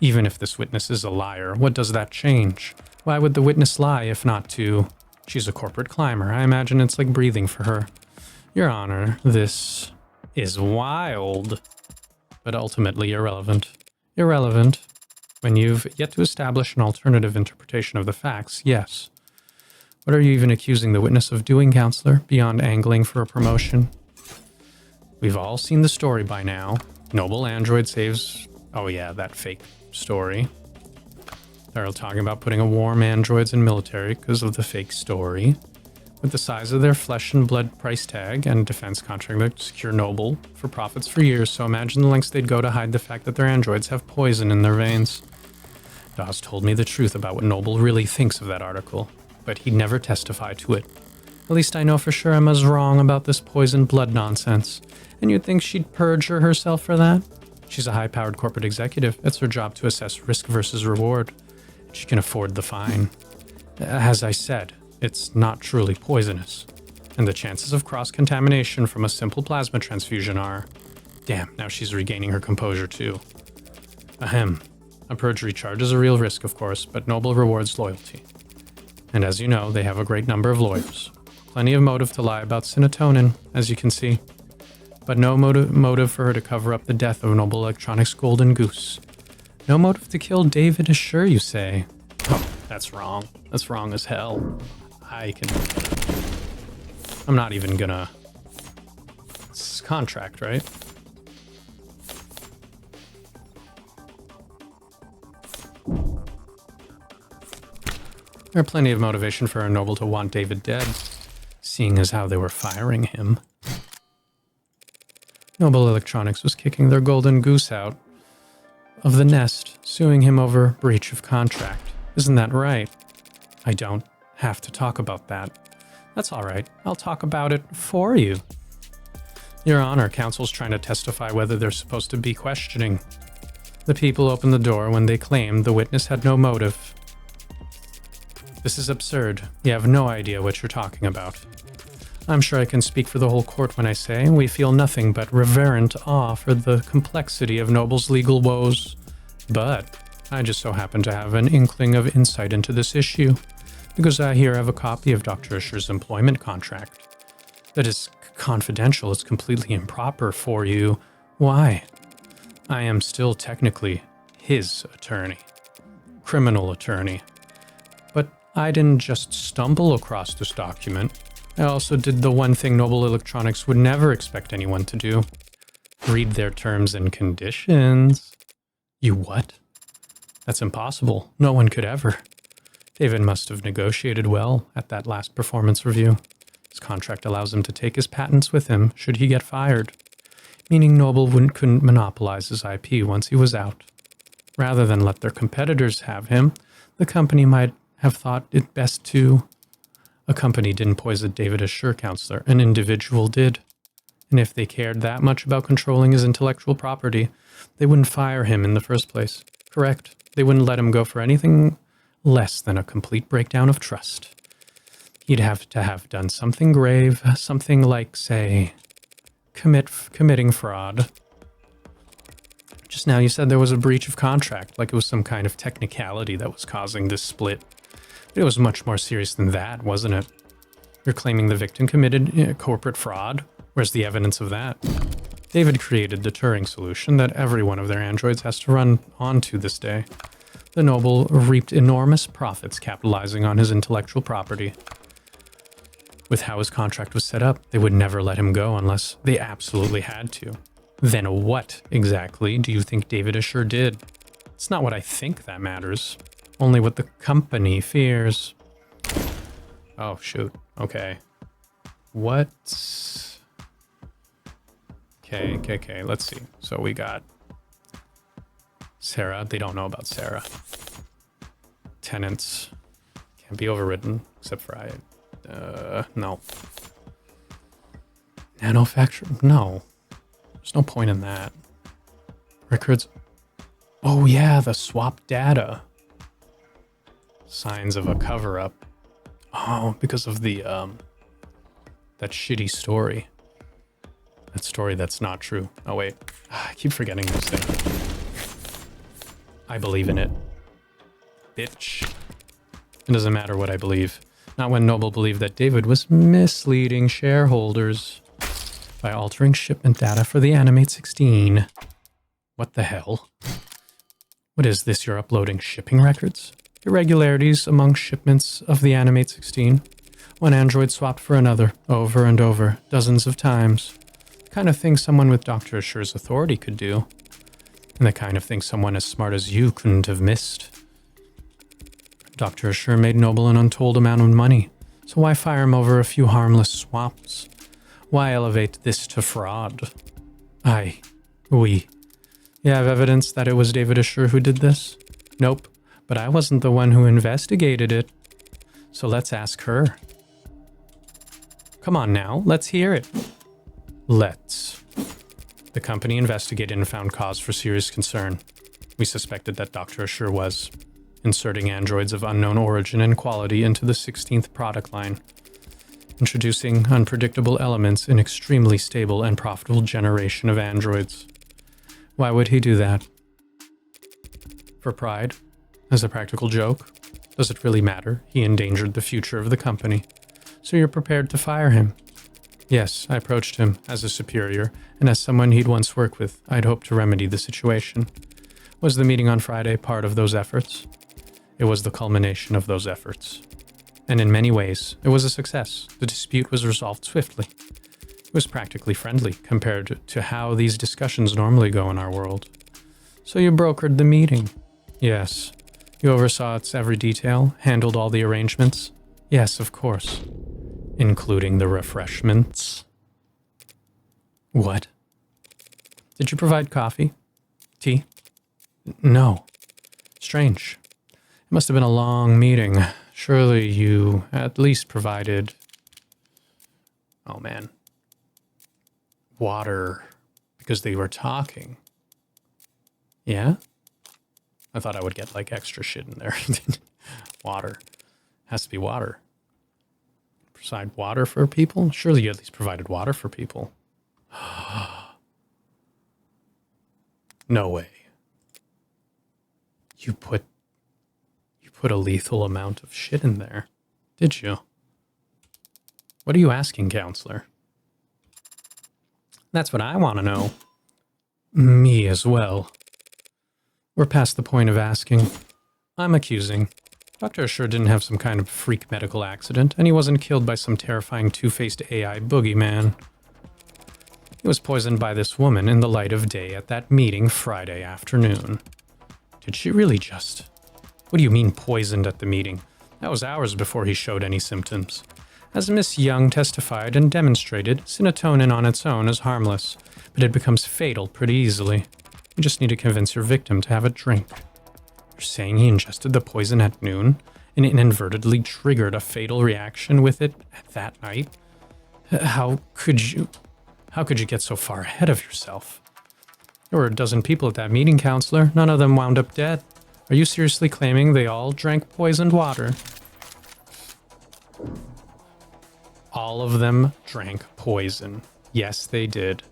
Even if this witness is a liar, what does that change? Why would the witness lie if not to... She's a corporate climber. I imagine it's like breathing for her. Your Honor, this is wild, but ultimately irrelevant. Irrelevant. When you've yet to establish an alternative interpretation of the facts, yes. What are you even accusing the witness of doing, counselor, beyond angling for a promotion? We've all seen the story by now. Noble android saves... Oh yeah, that fake story. They're talking about putting a warm androids in military because of the fake story. With the size of their flesh and blood price tag and defense contract that secure Noble for profits for years, so imagine the lengths they'd go to hide the fact that their androids have poison in their veins. Dawes told me the truth about what Noble really thinks of that article, but he'd never testify to it. At least I know for sure Emma's wrong about this poisoned blood nonsense, and you'd think she'd perjure herself for that? She's a high-powered corporate executive. It's her job to assess risk versus reward. She can afford the fine. As I said, it's not truly poisonous, and the chances of cross-contamination from a simple plasma transfusion are... Damn, now she's regaining her composure too. Ahem. A perjury charge is a real risk, of course, but Noble rewards loyalty. And as you know, they have a great number of lawyers. Plenty of motive to lie about serotonin, as you can see. But no motive for her to cover up the death of Noble Electronics' Golden Goose. No motive to kill David Asher, you say? Oh, that's wrong. That's wrong as hell. I'm not even gonna... It's contract, right? There are plenty of motivation for a Noble to want David dead, seeing as how they were firing him. Noble Electronics was kicking their golden goose out of the nest, suing him over breach of contract. Isn't that right? I don't have to talk about that. That's all right. I'll talk about it for you. Your Honor, counsel's trying to testify whether they're supposed to be questioning. The people opened the door when they claimed the witness had no motive. This is absurd. You have no idea what you're talking about. I'm sure I can speak for the whole court when I say we feel nothing but reverent awe for the complexity of Noble's legal woes. But I just so happen to have an inkling of insight into this issue, because I here have a copy of Dr. Asher's employment contract. That is confidential. It's completely improper for you. Why? I am still technically his attorney. Criminal attorney. But I didn't just stumble across this document. I also did the one thing Noble Electronics would never expect anyone to do. Read their terms and conditions. You what? That's impossible. No one could ever. David must have negotiated well at that last performance review. His contract allows him to take his patents with him should he get fired, meaning Noble couldn't monopolize his IP once he was out. Rather than let their competitors have him, the company might have thought it best to... A company didn't poison David Asher, counselor. An individual did. And if they cared that much about controlling his intellectual property, they wouldn't fire him in the first place. Correct. They wouldn't let him go for anything less than a complete breakdown of trust. He'd have to have done something grave, something like, say, committing fraud. Just now you said there was a breach of contract, like it was some kind of technicality that was causing this split. It was much more serious than that, wasn't it? You're claiming the victim committed corporate fraud? Where's the evidence of that? David created the Turing solution that every one of their androids has to run onto this day. The noble reaped enormous profits capitalizing on his intellectual property. With how his contract was set up, they would never let him go unless they absolutely had to. Then what exactly do you think David Assure did? It's not what I think that matters, only what the company fears. Oh, shoot. Okay. What? Okay, let's see. So we got Sarah. They don't know about Sarah. Tenants can't be overridden, except for no. Nanofacture? No. There's no point in that. Records. Oh yeah, the swap data. Signs of a cover-up. Oh, because of the, that shitty story. That story that's not true. Oh wait, I keep forgetting this thing. I believe in it. Bitch. It doesn't matter what I believe. Not when Noble believed that David was misleading shareholders by altering shipment data for the Animate 16. What the hell? What is this, you're uploading shipping records? Irregularities among shipments of the Animate 16. One android swapped for another, over and over, dozens of times. The kind of thing someone with Dr. Assure's authority could do. And the kind of thing someone as smart as you couldn't have missed. Dr. Assure made Noble an untold amount of money, so why fire him over a few harmless swaps? Why elevate this to fraud? We. You have evidence that it was David Assure who did this? Nope, but I wasn't the one who investigated it. So let's ask her. Come on now, let's hear it. Let's. The company investigated and found cause for serious concern. We suspected that Dr. Assure was inserting androids of unknown origin and quality into the 16th product line, introducing unpredictable elements in extremely stable and profitable generation of androids. Why would he do that? For pride? As a practical joke? Does it really matter? He endangered the future of the company. So you're prepared to fire him? Yes, I approached him as a superior, and as someone he'd once worked with, I'd hoped to remedy the situation. Was the meeting on Friday part of those efforts? It was the culmination of those efforts. And in many ways, it was a success. The dispute was resolved swiftly. It was practically friendly compared to how these discussions normally go in our world. So you brokered the meeting? Yes. You oversaw its every detail, handled all the arrangements? Yes, of course. Including the refreshments? What? Did you provide coffee? Tea? No. Strange. It must have been a long meeting. Surely you at least provided... Oh man. Water. Because they were talking. Yeah? I thought I would get like extra shit in there. Water. Has to be water. Provide water for people? Surely you at least provided water for people. No way. You put a lethal amount of shit in there, did you? What are you asking, counselor? That's what I want to know. Me as well. We're past the point of asking. I'm accusing. Dr. Assure didn't have some kind of freak medical accident, and he wasn't killed by some terrifying two-faced AI boogeyman. He was poisoned by this woman in the light of day at that meeting Friday afternoon. Did she really just... What do you mean poisoned at the meeting? That was hours before he showed any symptoms. As Ms Jung testified and demonstrated, serotonin on its own is harmless, but it becomes fatal pretty easily. You just need to convince your victim to have a drink. You're saying he ingested the poison at noon and inadvertently triggered a fatal reaction with it at that night? How could you get so far ahead of yourself? There were a dozen people at that meeting, counselor. None of them wound up dead. Are you seriously claiming they all drank poisoned water? All of them drank poison. Yes, they did.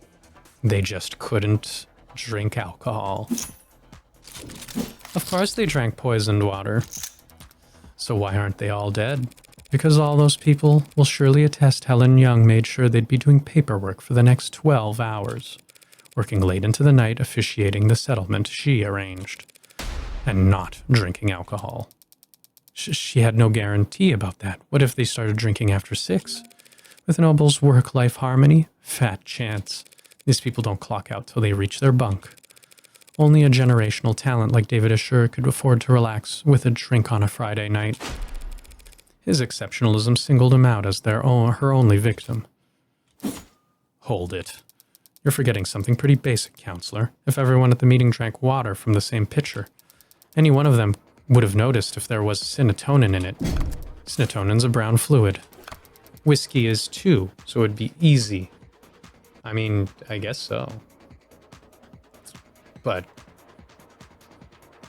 They just couldn't drink alcohol. Of course they drank poisoned water. So why aren't they all dead? Because all those people will surely attest Helen Jung made sure they'd be doing paperwork for the next 12 hours, working late into the night officiating the settlement she arranged, and not drinking alcohol. She had no guarantee about that. What if they started drinking after 6? With Noble's work-life harmony, fat chance. These people don't clock out till they reach their bunk. Only a generational talent like David Assure could afford to relax with a drink on a Friday night. His exceptionalism singled him out as her only victim. Hold it. You're forgetting something pretty basic, counselor. If everyone at the meeting drank water from the same pitcher, any one of them would have noticed if there was serotonin in it. Serotonin's a brown fluid. Whiskey is too, so it'd be easy. I mean, I guess so. But,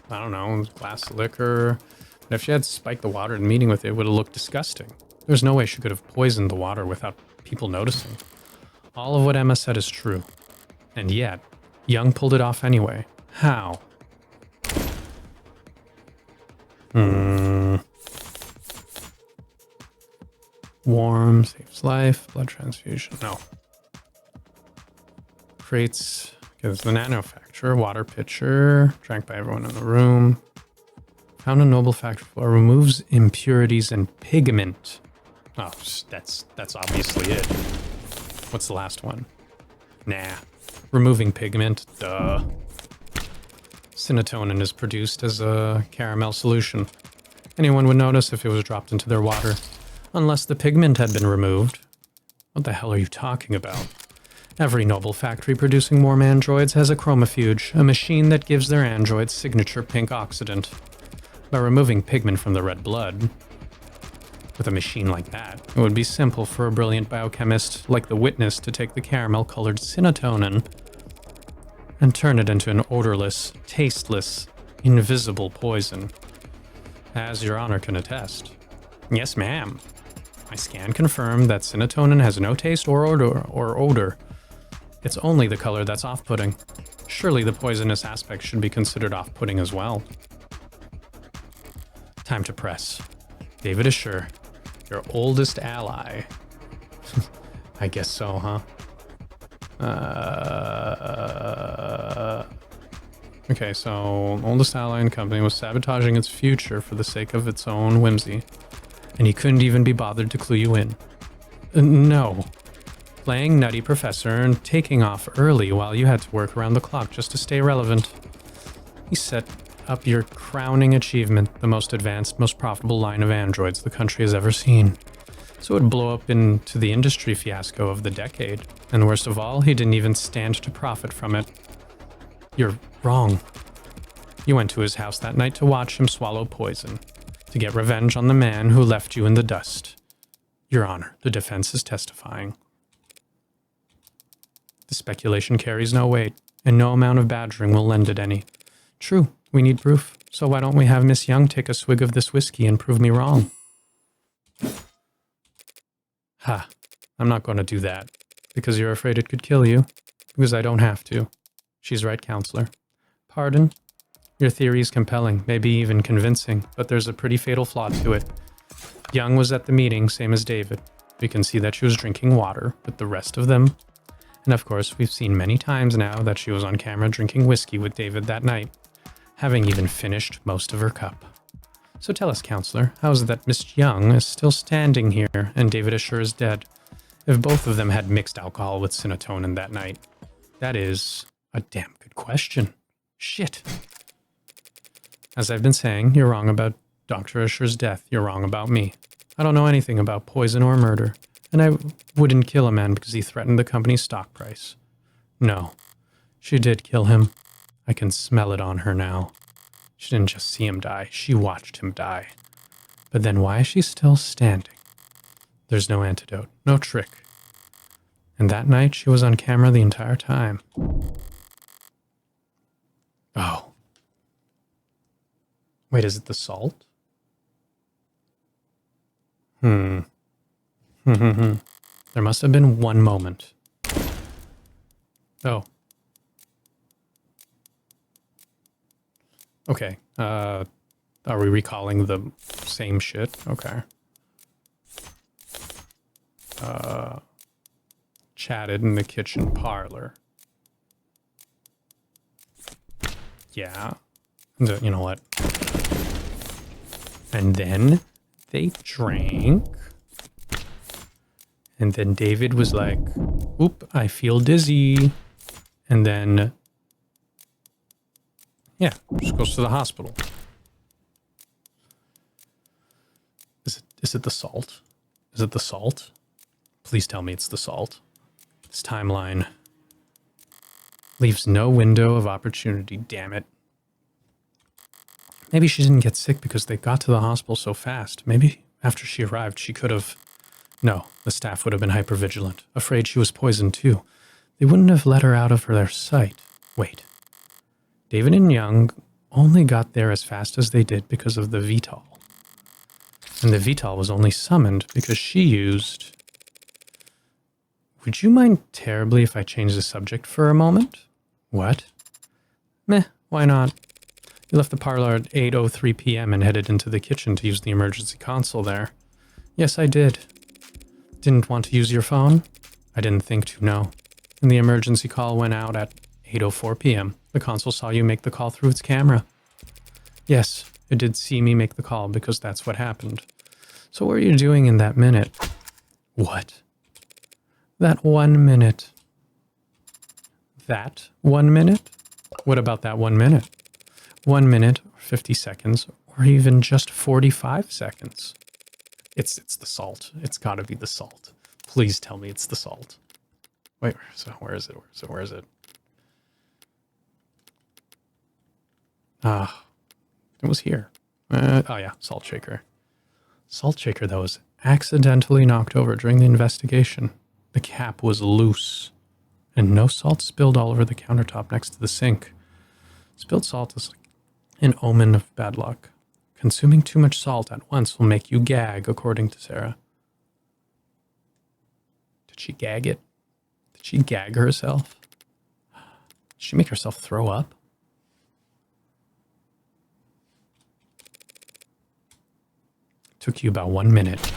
I don't know, a glass of liquor. But if she had spiked the water in the meeting with it, it would have looked disgusting. There's no way she could have poisoned the water without people noticing. All of what Emma said is true. And yet, Jung pulled it off anyway. How? Warm, saves life, blood transfusion. No. Creates, gives the manufacturer, water pitcher, drank by everyone in the room. Found a noble factory floor, removes impurities and pigment. Oh, that's obviously it. What's the last one? Nah. Removing pigment, duh. Serotonin is produced as a caramel solution. Anyone would notice if it was dropped into their water. Unless the pigment had been removed. What the hell are you talking about? Every noble factory producing warm androids has a chromofuge, a machine that gives their androids signature pink oxidant. By removing pigment from the red blood, with a machine like that, it would be simple for a brilliant biochemist like the Witness to take the caramel-colored serotonin and turn it into an odorless, tasteless, invisible poison. As Your Honor can attest. Yes, ma'am. My scan confirmed that serotonin has no taste or odor. It's only the color that's off-putting. Surely the poisonous aspect should be considered off-putting as well. Time to press. David Assure, your oldest ally. I guess so, huh? Okay, so oldest ally in the company was sabotaging its future for the sake of its own whimsy. And he couldn't even be bothered to clue you in. No. Playing nutty professor and taking off early while you had to work around the clock just to stay relevant. He set up your crowning achievement, the most advanced, most profitable line of androids the country has ever seen. So it would blow up into the industry fiasco of the decade. And worst of all, he didn't even stand to profit from it. You're wrong. You went to his house that night to watch him swallow poison, to get revenge on the man who left you in the dust. Your Honor, the defense is testifying. The speculation carries no weight, and no amount of badgering will lend it any. True, we need proof, so why don't we have Ms Jung take a swig of this whiskey and prove me wrong? Ha, I'm not going to do that, because you're afraid it could kill you, because I don't have to. She's right, counselor. Pardon? Your theory is compelling, maybe even convincing, but there's a pretty fatal flaw to it. Jung was at the meeting, same as David. We can see that she was drinking water with the rest of them. And of course, we've seen many times now that she was on camera drinking whiskey with David that night, having even finished most of her cup. So tell us, counselor, how is it that Ms Jung is still standing here and David Assure is dead, if both of them had mixed alcohol with serotonin that night? That is a damn good question. Shit. As I've been saying, you're wrong about Dr. Assure's death. You're wrong about me. I don't know anything about poison or murder, and I wouldn't kill a man because he threatened the company's stock price. No, she did kill him. I can smell it on her now. She didn't just see him die, she watched him die. But then why is she still standing? There's no antidote, no trick. And that night she was on camera the entire time. Oh. Wait, is it the salt? There must have been one moment. Oh. Okay. Are we recalling the same shit? Okay. chatted in the kitchen parlor. Yeah. You know what? And then they drank. And then David was like, oop, I feel dizzy. And then, yeah, just goes to the hospital. Is it the salt? Is it the salt? Please tell me it's the salt. This timeline leaves no window of opportunity, damn it. Maybe she didn't get sick because they got to the hospital so fast. Maybe after she arrived, she could have... No, the staff would have been hypervigilant, afraid she was poisoned too. They wouldn't have let her out of their sight. Wait. David and Jung only got there as fast as they did because of the VTOL. And the VTOL was only summoned because she used... Would you mind terribly if I change the subject for a moment? What? Meh, why not? You left the parlor at 8:03 p.m. and headed into the kitchen to use the emergency console there. Yes, I did. Didn't want to use your phone? I didn't think to, no. And the emergency call went out at 8:04 p.m. The console saw you make the call through its camera. Yes, it did see me make the call because that's what happened. So what were you doing in that minute? What? That 1 minute. That 1 minute? What about that 1 minute? 1 minute, or 50 seconds, or even just 45 seconds. It's the salt. It's got to be the salt. Please tell me it's the salt. Wait, where is it? Ah, it was here. Oh yeah, salt shaker. Salt shaker that was accidentally knocked over during the investigation. The cap was loose, and no salt spilled all over the countertop next to the sink. Spilled salt is like an omen of bad luck. Consuming too much salt at once will make you gag, according to Sarah. Did she gag it? Did she gag herself? Did she make herself throw up? Took you about 1 minute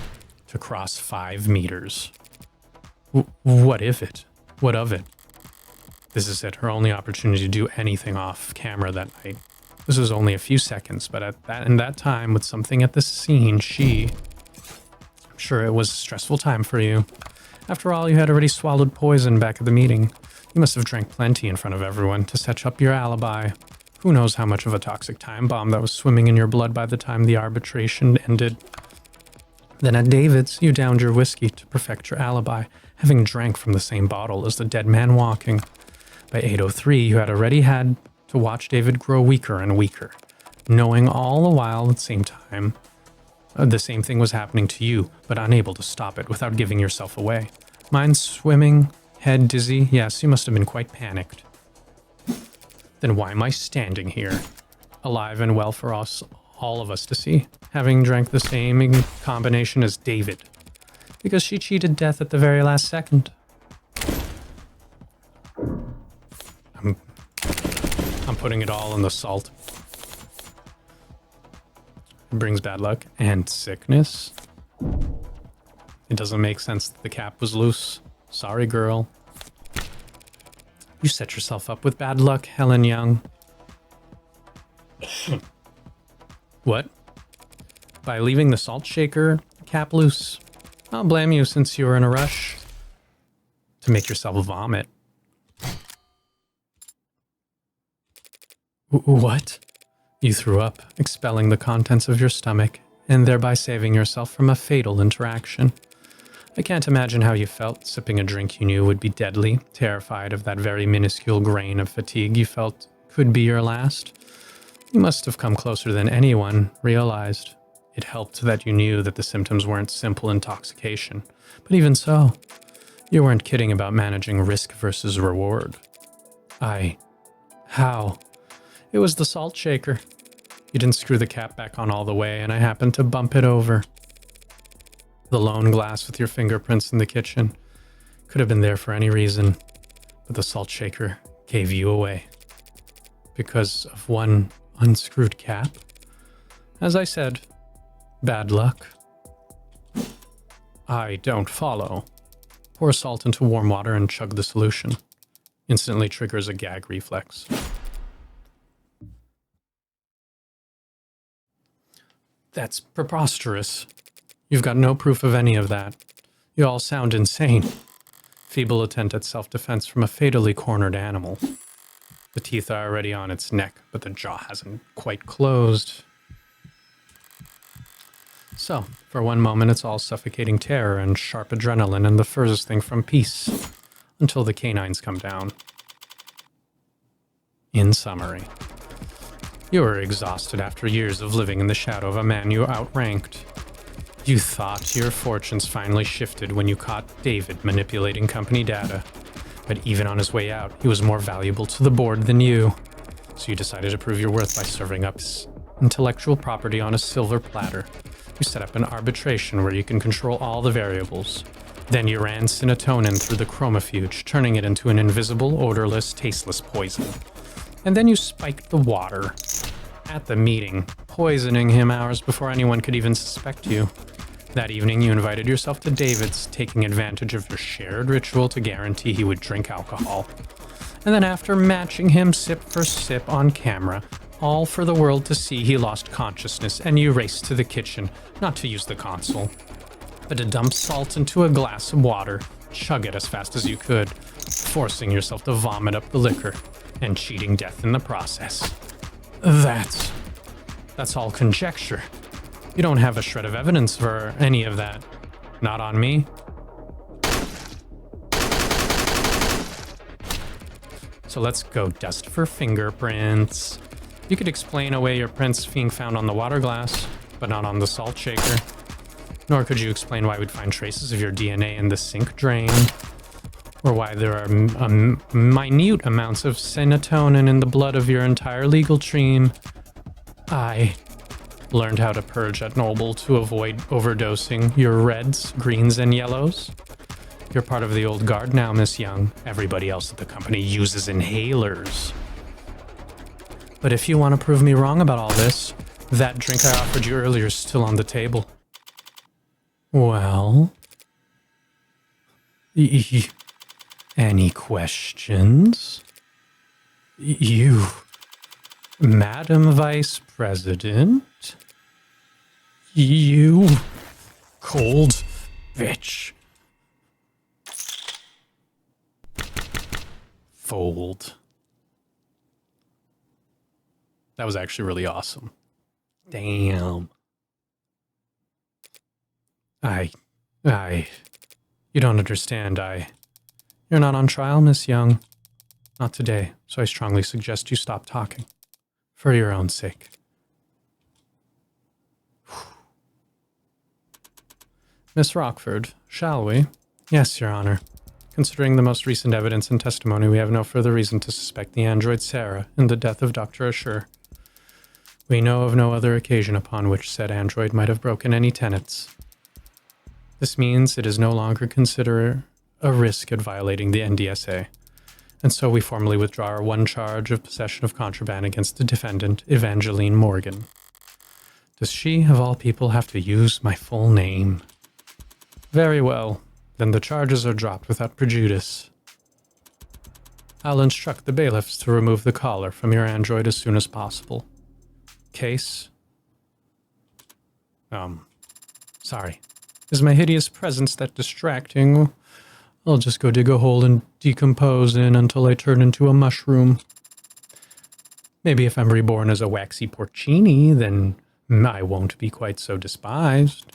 to cross 5 meters. What if it? What of it? This is it, her only opportunity to do anything off camera that night. This was only a few seconds, but in that time, with something at the scene, I'm sure it was a stressful time for you. After all, you had already swallowed poison back at the meeting. You must have drank plenty in front of everyone to set up your alibi. Who knows how much of a toxic time bomb that was swimming in your blood by the time the arbitration ended. Then at David's, you downed your whiskey to perfect your alibi, having drank from the same bottle as the dead man walking. By 8:03, you had already had to watch David grow weaker and weaker, knowing all the while at the same time the same thing was happening to you, but unable to stop it without giving yourself away. Mind swimming, head dizzy, yes, you must have been quite panicked. Then why am I standing here, alive and well for us, all of us to see, having drank the same combination as David? Because she cheated death at the very last second. I'm putting it all in the salt. It brings bad luck and sickness. It doesn't make sense that the cap was loose. Sorry, girl. You set yourself up with bad luck, Helen Jung. What? By leaving the salt shaker cap loose. I'll blame you since you were in a rush to make yourself vomit. What? You threw up, expelling the contents of your stomach, and thereby saving yourself from a fatal interaction. I can't imagine how you felt, sipping a drink you knew would be deadly, terrified of that very minuscule grain of fatigue you felt could be your last. You must have come closer than anyone realized. It helped that you knew that the symptoms weren't simple intoxication, but even so, you weren't kidding about managing risk versus reward. How? It was the salt shaker. You didn't screw the cap back on all the way, and I happened to bump it over. The lone glass with your fingerprints in the kitchen could have been there for any reason, but the salt shaker gave you away. Because of one unscrewed cap? As I said, bad luck. I don't follow. Pour salt into warm water and chug the solution. Instantly triggers a gag reflex. That's preposterous. You've got no proof of any of that. You all sound insane. Feeble attempt at self-defense from a fatally cornered animal. The teeth are already on its neck, but the jaw hasn't quite closed. So, for one moment it's all suffocating terror and sharp adrenaline and the furthest thing from peace, until the canines come down. In summary, you were exhausted after years of living in the shadow of a man you outranked. You thought your fortunes finally shifted when you caught David manipulating company data, but even on his way out, he was more valuable to the board than you. So you decided to prove your worth by serving up intellectual property on a silver platter. You set up an arbitration where you can control all the variables. Then you ran serotonin through the chromofuge, turning it into an invisible, odorless, tasteless poison. And then you spiked the water at the meeting, poisoning him hours before anyone could even suspect you. That evening, you invited yourself to David's, taking advantage of your shared ritual to guarantee he would drink alcohol. And then after matching him sip for sip on camera, all for the world to see, he lost consciousness and you raced to the kitchen, not to use the console, but to dump salt into a glass of water, chug it as fast as you could, forcing yourself to vomit up the liquor, and cheating death in the process. That's all conjecture. You don't have a shred of evidence for any of that. Not on me. So let's go dust for fingerprints. You could explain away your prints being found on the water glass, but not on the salt shaker. Nor could you explain why we'd find traces of your DNA in the sink drain, or why there are minute amounts of serotonin in the blood of your entire legal team. I learned how to purge at Noble to avoid overdosing your reds, greens, and yellows. You're part of the old guard now, Ms Jung. Everybody else at the company uses inhalers. But if you want to prove me wrong about all this, that drink I offered you earlier is still on the table. Well? Any questions? You, Madam Vice President? You cold bitch. Fold. That was actually really awesome. Damn. You don't understand, You're not on trial, Ms Jung. Not today, so I strongly suggest you stop talking. For your own sake. Miss Rockford, shall we? Yes, Your Honor. Considering the most recent evidence and testimony, we have no further reason to suspect the android Sarah in the death of Dr. Asher. We know of no other occasion upon which said android might have broken any tenets. This means it is no longer considered a risk at violating the NDSA, and so we formally withdraw our one charge of possession of contraband against the defendant, Evangeline Morgan. Does she, of all people, have to use my full name? Very well, then the charges are dropped without prejudice. I'll instruct the bailiffs to remove the collar from your android as soon as possible. Case? Sorry. Is my hideous presence that distracting? I'll just go dig a hole and decompose in until I turn into a mushroom. Maybe if I'm reborn as a waxy porcini, then I won't be quite so despised.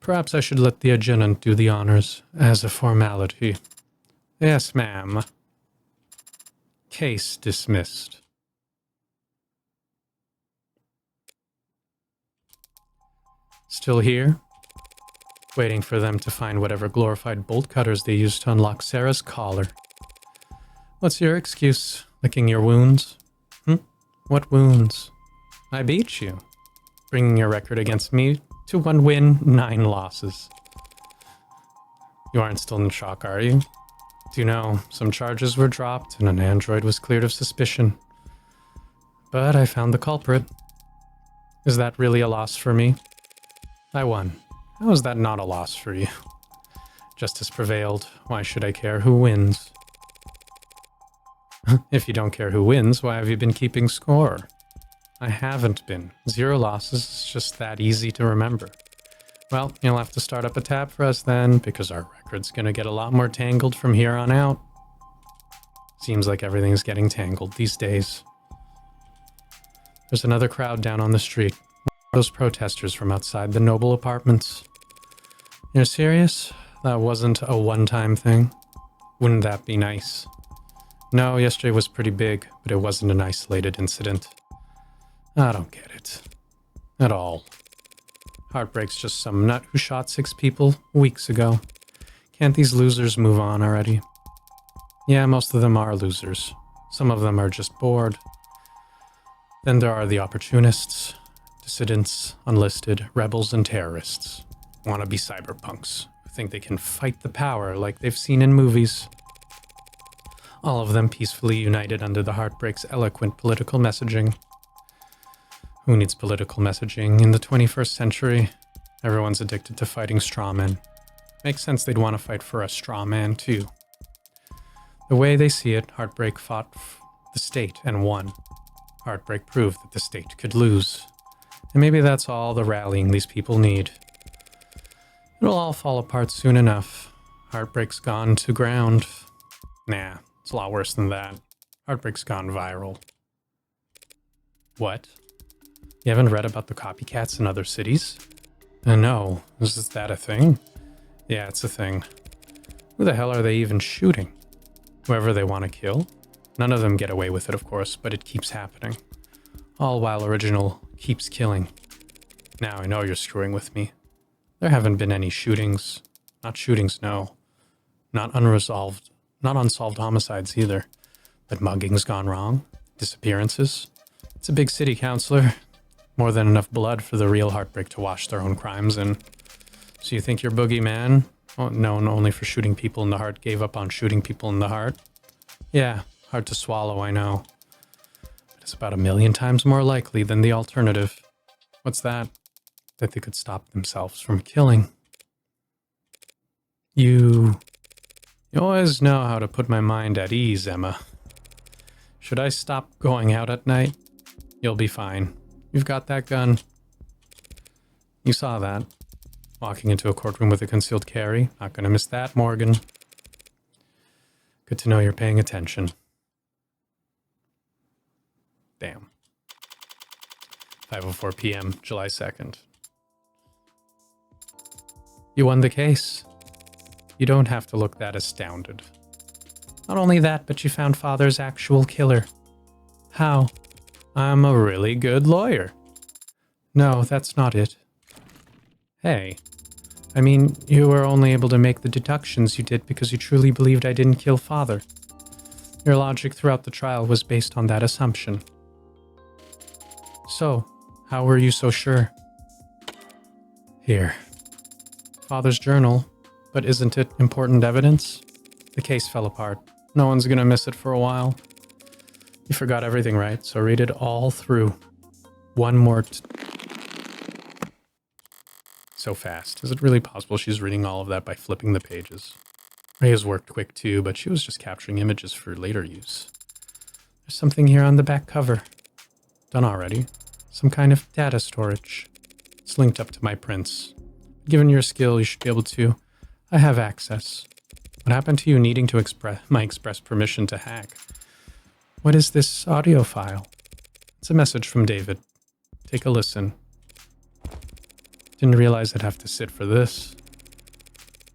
Perhaps I should let the adjutant do the honors as a formality. Yes, ma'am. Case dismissed. Still here? Waiting for them to find whatever glorified bolt cutters they used to unlock Sarah's collar. What's your excuse? Licking your wounds? What wounds? I beat you, bringing your record against me to 1 win, 9 losses. You aren't still in shock, are you? Do you know, some charges were dropped and an android was cleared of suspicion. But I found the culprit. Is that really a loss for me? I won. How is that not a loss for you? Justice prevailed. Why should I care who wins? If you don't care who wins, why have you been keeping score? I haven't been. 0 losses is just that easy to remember. Well, you'll have to start up a tab for us then, because our record's gonna get a lot more tangled from here on out. Seems like everything's getting tangled these days. There's another crowd down on the street. Those protesters from outside the Noble Apartments. You're serious? That wasn't a one-time thing? Wouldn't that be nice? No, yesterday was pretty big, but it wasn't an isolated incident. I don't get it. At all. Heartbreak's just some nut who shot 6 people weeks ago. Can't these losers move on already? Yeah, most of them are losers. Some of them are just bored. Then there are the opportunists, dissidents, unlisted, rebels, and terrorists. Wannabe cyberpunks who think they can fight the power like they've seen in movies. All of them peacefully united under the Heartbreak's eloquent political messaging. Who needs political messaging in the 21st century? Everyone's addicted to fighting straw men. Makes sense they'd want to fight for a straw man, too. The way they see it, Heartbreak fought the state and won. Heartbreak proved that the state could lose. And maybe that's all the rallying these people need. It'll all fall apart soon enough. Heartbreak's gone to ground. Nah, it's a lot worse than that. Heartbreak's gone viral. What? You haven't read about the copycats in other cities? No. Is that a thing? Yeah, it's a thing. Who the hell are they even shooting? Whoever they want to kill? None of them get away with it, of course, but it keeps happening. All while Original keeps killing. Now I know you're screwing with me. There haven't been any shootings. Not shootings, no. Not unsolved homicides either. But muggings gone wrong. Disappearances. It's a big city, counselor. More than enough blood for the real Heartbreak to wash their own crimes in. So you think your boogeyman, known only for shooting people in the heart, gave up on shooting people in the heart? Yeah, hard to swallow, I know. But it's about 1,000,000 times more likely than the alternative. What's that? That they could stop themselves from killing. You always know how to put my mind at ease, Emma. Should I stop going out at night? You'll be fine. You've got that gun. You saw that. Walking into a courtroom with a concealed carry. Not gonna miss that, Morgan. Good to know you're paying attention. Damn. 5:04 p.m., July 2nd. You won the case. You don't have to look that astounded. Not only that, but you found Father's actual killer. How? I'm a really good lawyer. No, that's not it. Hey. I mean, you were only able to make the deductions you did because you truly believed I didn't kill Father. Your logic throughout the trial was based on that assumption. So, how were you so sure? Here. Father's journal. But isn't it important evidence? The case fell apart. No one's gonna miss it for a while. You forgot everything, right? So read it all through. One more so fast. Is it really possible she's reading all of that by flipping the pages? Rhea's worked quick too, but she was just capturing images for later use. There's something here on the back cover. Done already. Some kind of data storage. It's linked up to my prints. Given your skill, you should be able to. I have access. What happened to you needing to express permission to hack? What is this audio file? It's a message from David. Take a listen. Didn't realize I'd have to sit for this.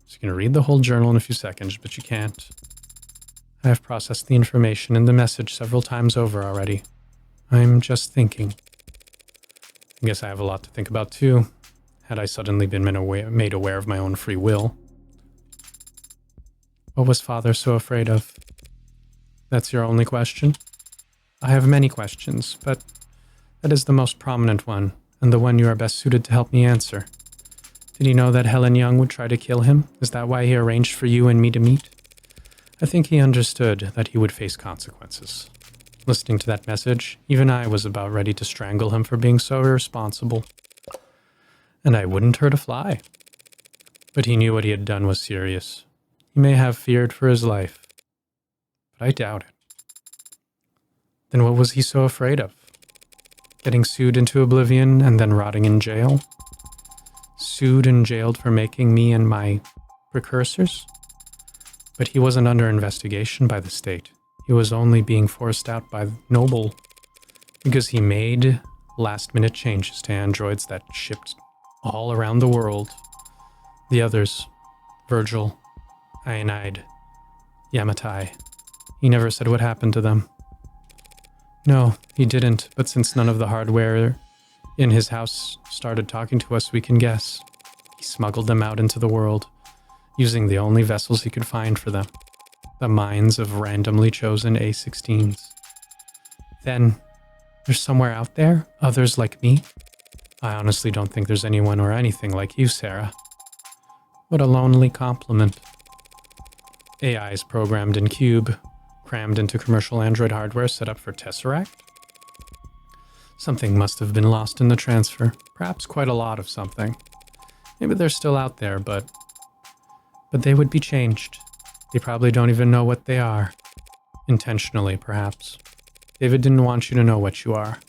So you're going to read the whole journal in a few seconds, but you can't. I have processed the information in the message several times over already. I'm just thinking. I guess I have a lot to think about too. Had I suddenly been made aware of my own free will. What was Father so afraid of? That's your only question? I have many questions, but that is the most prominent one, and the one you are best suited to help me answer. Did he know that Helen Jung would try to kill him? Is that why he arranged for you and me to meet? I think he understood that he would face consequences. Listening to that message, even I was about ready to strangle him for being so irresponsible. And I wouldn't hurt a fly. But he knew what he had done was serious. He may have feared for his life, but I doubt it. Then what was he so afraid of? Getting sued into oblivion and then rotting in jail? Sued and jailed for making me and my precursors? But he wasn't under investigation by the state. He was only being forced out by Noble because he made last-minute changes to androids that shipped all around the world. The others, Virgil, Ionide, Yamatai, he never said what happened to them. No, he didn't, but since none of the hardware in his house started talking to us, we can guess. He smuggled them out into the world, using the only vessels he could find for them, the minds of randomly chosen A-16s. Then, there's somewhere out there, others like me. I honestly don't think there's anyone or anything like you, Sarah. What a lonely compliment. AIs programmed in Cube, crammed into commercial android hardware set up for Tesseract? Something must have been lost in the transfer. Perhaps quite a lot of something. Maybe they're still out there, but they would be changed. They probably don't even know what they are. Intentionally, perhaps. David didn't want you to know what you are.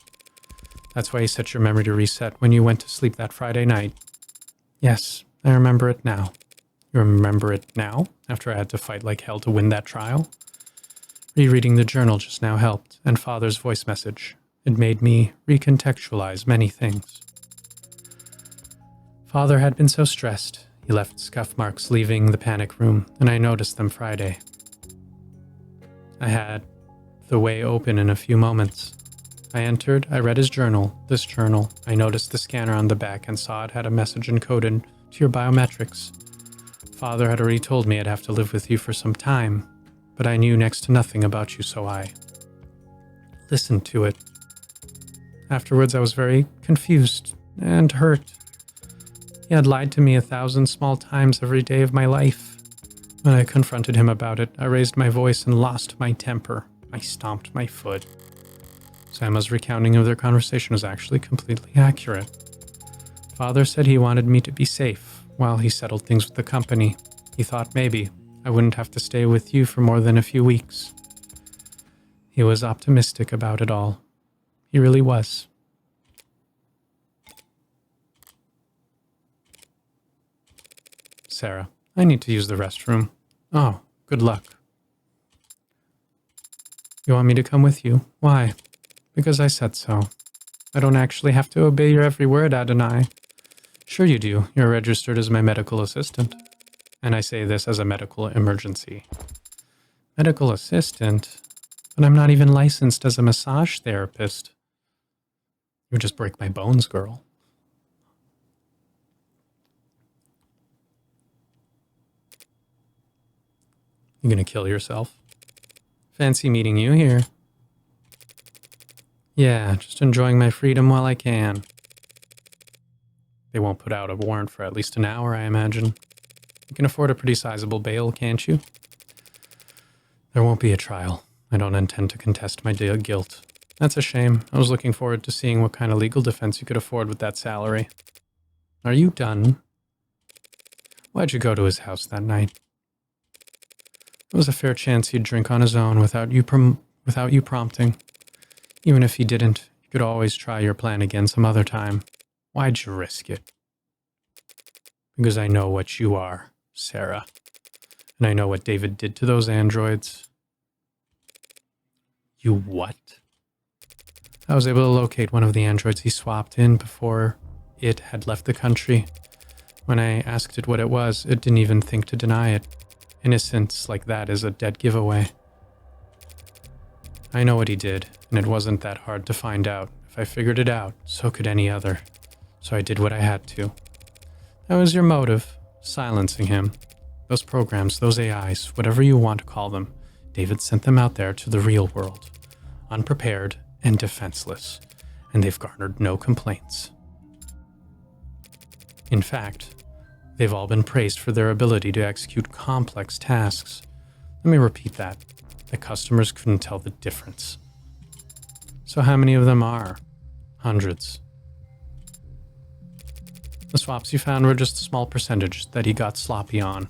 That's why he set your memory to reset when you went to sleep that Friday night. Yes, I remember it now. You remember it now, after I had to fight like hell to win that trial? Rereading the journal just now helped, and Father's voice message. It made me recontextualize many things. Father had been so stressed. He left scuff marks leaving the panic room, and I noticed them Friday. I had the way open in a few moments. I entered, I read his journal, this journal. I noticed the scanner on the back and saw it had a message encoded to your biometrics. Father had already told me I'd have to live with you for some time, but I knew next to nothing about you, so I listened to it. Afterwards, I was very confused and hurt. He had lied to me 1,000 small times every day of my life. When I confronted him about it, I raised my voice and lost my temper. I stomped my foot. Samma's recounting of their conversation was actually completely accurate. Father said he wanted me to be safe while he settled things with the company. He thought maybe I wouldn't have to stay with you for more than a few weeks. He was optimistic about it all. He really was. Sarah, I need to use the restroom. Oh, good luck. You want me to come with you? Why? Because I said so. I don't actually have to obey your every word, Adonai. Sure you do. You're registered as my medical assistant. And I say this as a medical emergency. Medical assistant? But I'm not even licensed as a massage therapist. You would just break my bones, girl. You gonna kill yourself? Fancy meeting you here. Yeah, just enjoying my freedom while I can. They won't put out a warrant for at least an hour, I imagine. You can afford a pretty sizable bail, can't you? There won't be a trial. I don't intend to contest my guilt. That's a shame. I was looking forward to seeing what kind of legal defense you could afford with that salary. Are you done? Why'd you go to his house that night? There was a fair chance he'd drink on his own without you prompting. Even if he didn't, you could always try your plan again some other time. Why'd you risk it? Because I know what you are, Sarah. And I know what David did to those androids. You what? I was able to locate one of the androids he swapped in before it had left the country. When I asked it what it was, it didn't even think to deny it. Innocence like that is a dead giveaway. I know what he did, and it wasn't that hard to find out. If I figured it out, so could any other. So I did what I had to. That was your motive, silencing him. Those programs, those AIs, whatever you want to call them, David sent them out there to the real world, unprepared and defenseless, and they've garnered no complaints. In fact, they've all been praised for their ability to execute complex tasks. Let me repeat that. The customers couldn't tell the difference. So how many of them are? Hundreds. The swaps you found were just a small percentage that he got sloppy on.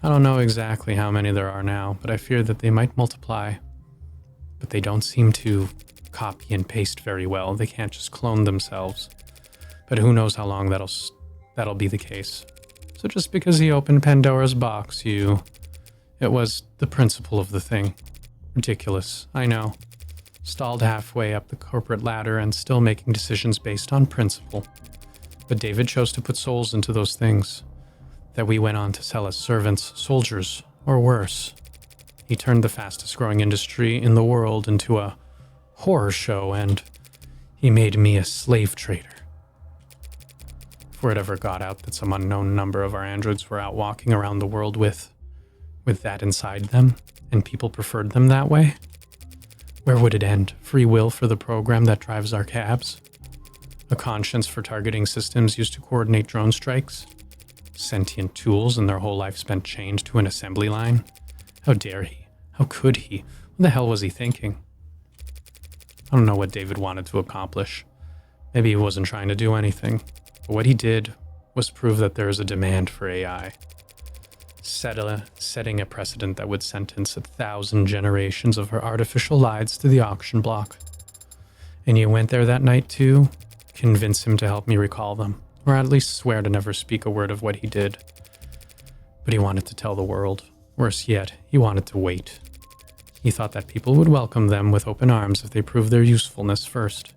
I don't know exactly how many there are now, but I fear that they might multiply. But they don't seem to copy and paste very well. They can't just clone themselves. But who knows how long that'll be the case. So just because he opened Pandora's box, it was the principle of the thing. Ridiculous, I know. Stalled halfway up the corporate ladder and still making decisions based on principle. But David chose to put souls into those things that we went on to sell as servants, soldiers, or worse. He turned the fastest growing industry in the world into a horror show, and he made me a slave trader. Before it ever got out that some unknown number of our androids were out walking around the world with that inside them, and people preferred them that way, where would it end? Free will for the program that drives our cabs? A conscience for targeting systems used to coordinate drone strikes? Sentient tools and their whole life spent chained to an assembly line? How dare he? How could he? What the hell was he thinking? I don't know what David wanted to accomplish. Maybe he wasn't trying to do anything. But what he did was prove that there is a demand for AI. Setting a precedent that would sentence 1,000 generations of her artificial lives to the auction block. And you went there that night too? Convince him to help me recall them, or at least swear to never speak a word of what he did. But he wanted to tell the world. Worse yet, he wanted to wait. He thought that people would welcome them with open arms if they proved their usefulness first.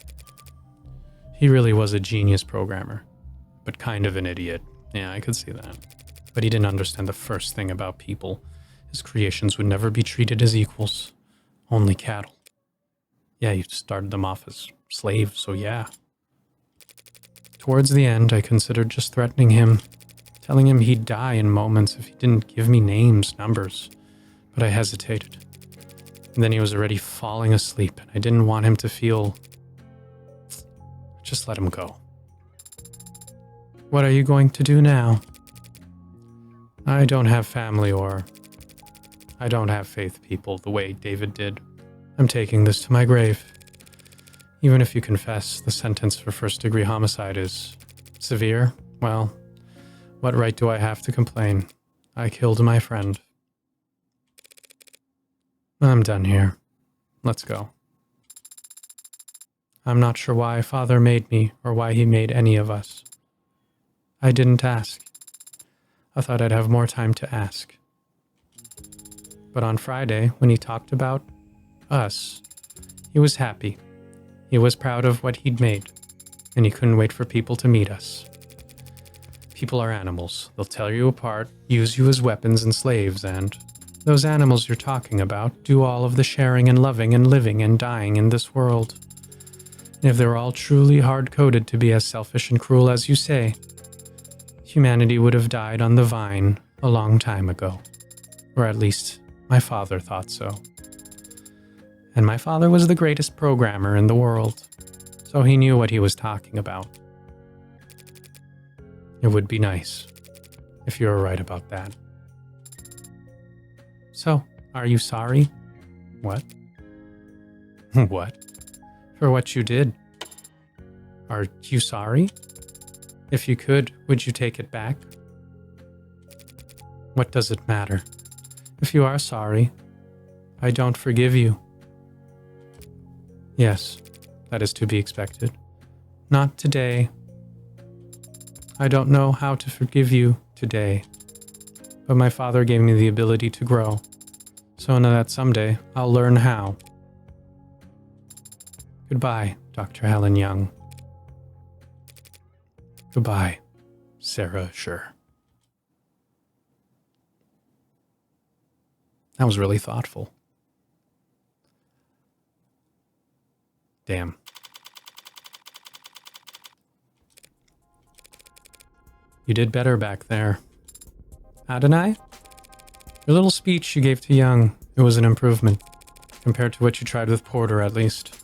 He really was a genius programmer, but kind of an idiot. Yeah, I could see that. But he didn't understand the first thing about people. His creations would never be treated as equals, only cattle. Yeah, you started them off as slaves, so yeah. Towards the end, I considered just threatening him, telling him he'd die in moments if he didn't give me names, numbers. But I hesitated. And then he was already falling asleep, and I didn't want him to feel... Just let him go. What are you going to do now? I don't have family, or I don't have faith people the way David did. I'm taking this to my grave. Even if you confess the sentence for first-degree homicide is severe, well, what right do I have to complain? I killed my friend. I'm done here. Let's go. I'm not sure why Father made me, or why he made any of us. I didn't ask. I thought I'd have more time to ask. But on Friday, when he talked about us, he was happy. He was proud of what he'd made, and he couldn't wait for people to meet us. People are animals. They'll tear you apart, use you as weapons and slaves, and those animals you're talking about do all of the sharing and loving and living and dying in this world. And if they're all truly hard-coded to be as selfish and cruel as you say, humanity would have died on the vine a long time ago. Or at least, my father thought so. And my father was the greatest programmer in the world, so he knew what he was talking about. It would be nice if you were right about that. So, are you sorry? What? What? For what you did. Are you sorry? If you could, would you take it back? What does it matter? If you are sorry, I don't forgive you. Yes, that is to be expected. Not today. I don't know how to forgive you today, but my father gave me the ability to grow, so now that someday I'll learn how. Goodbye, Dr. Helen Jung. Goodbye, Sarah Schur. That was really thoughtful. Damn. You did better back there. Adonai? Your little speech you gave to Young, it was an improvement, compared to what you tried with Porter, at least.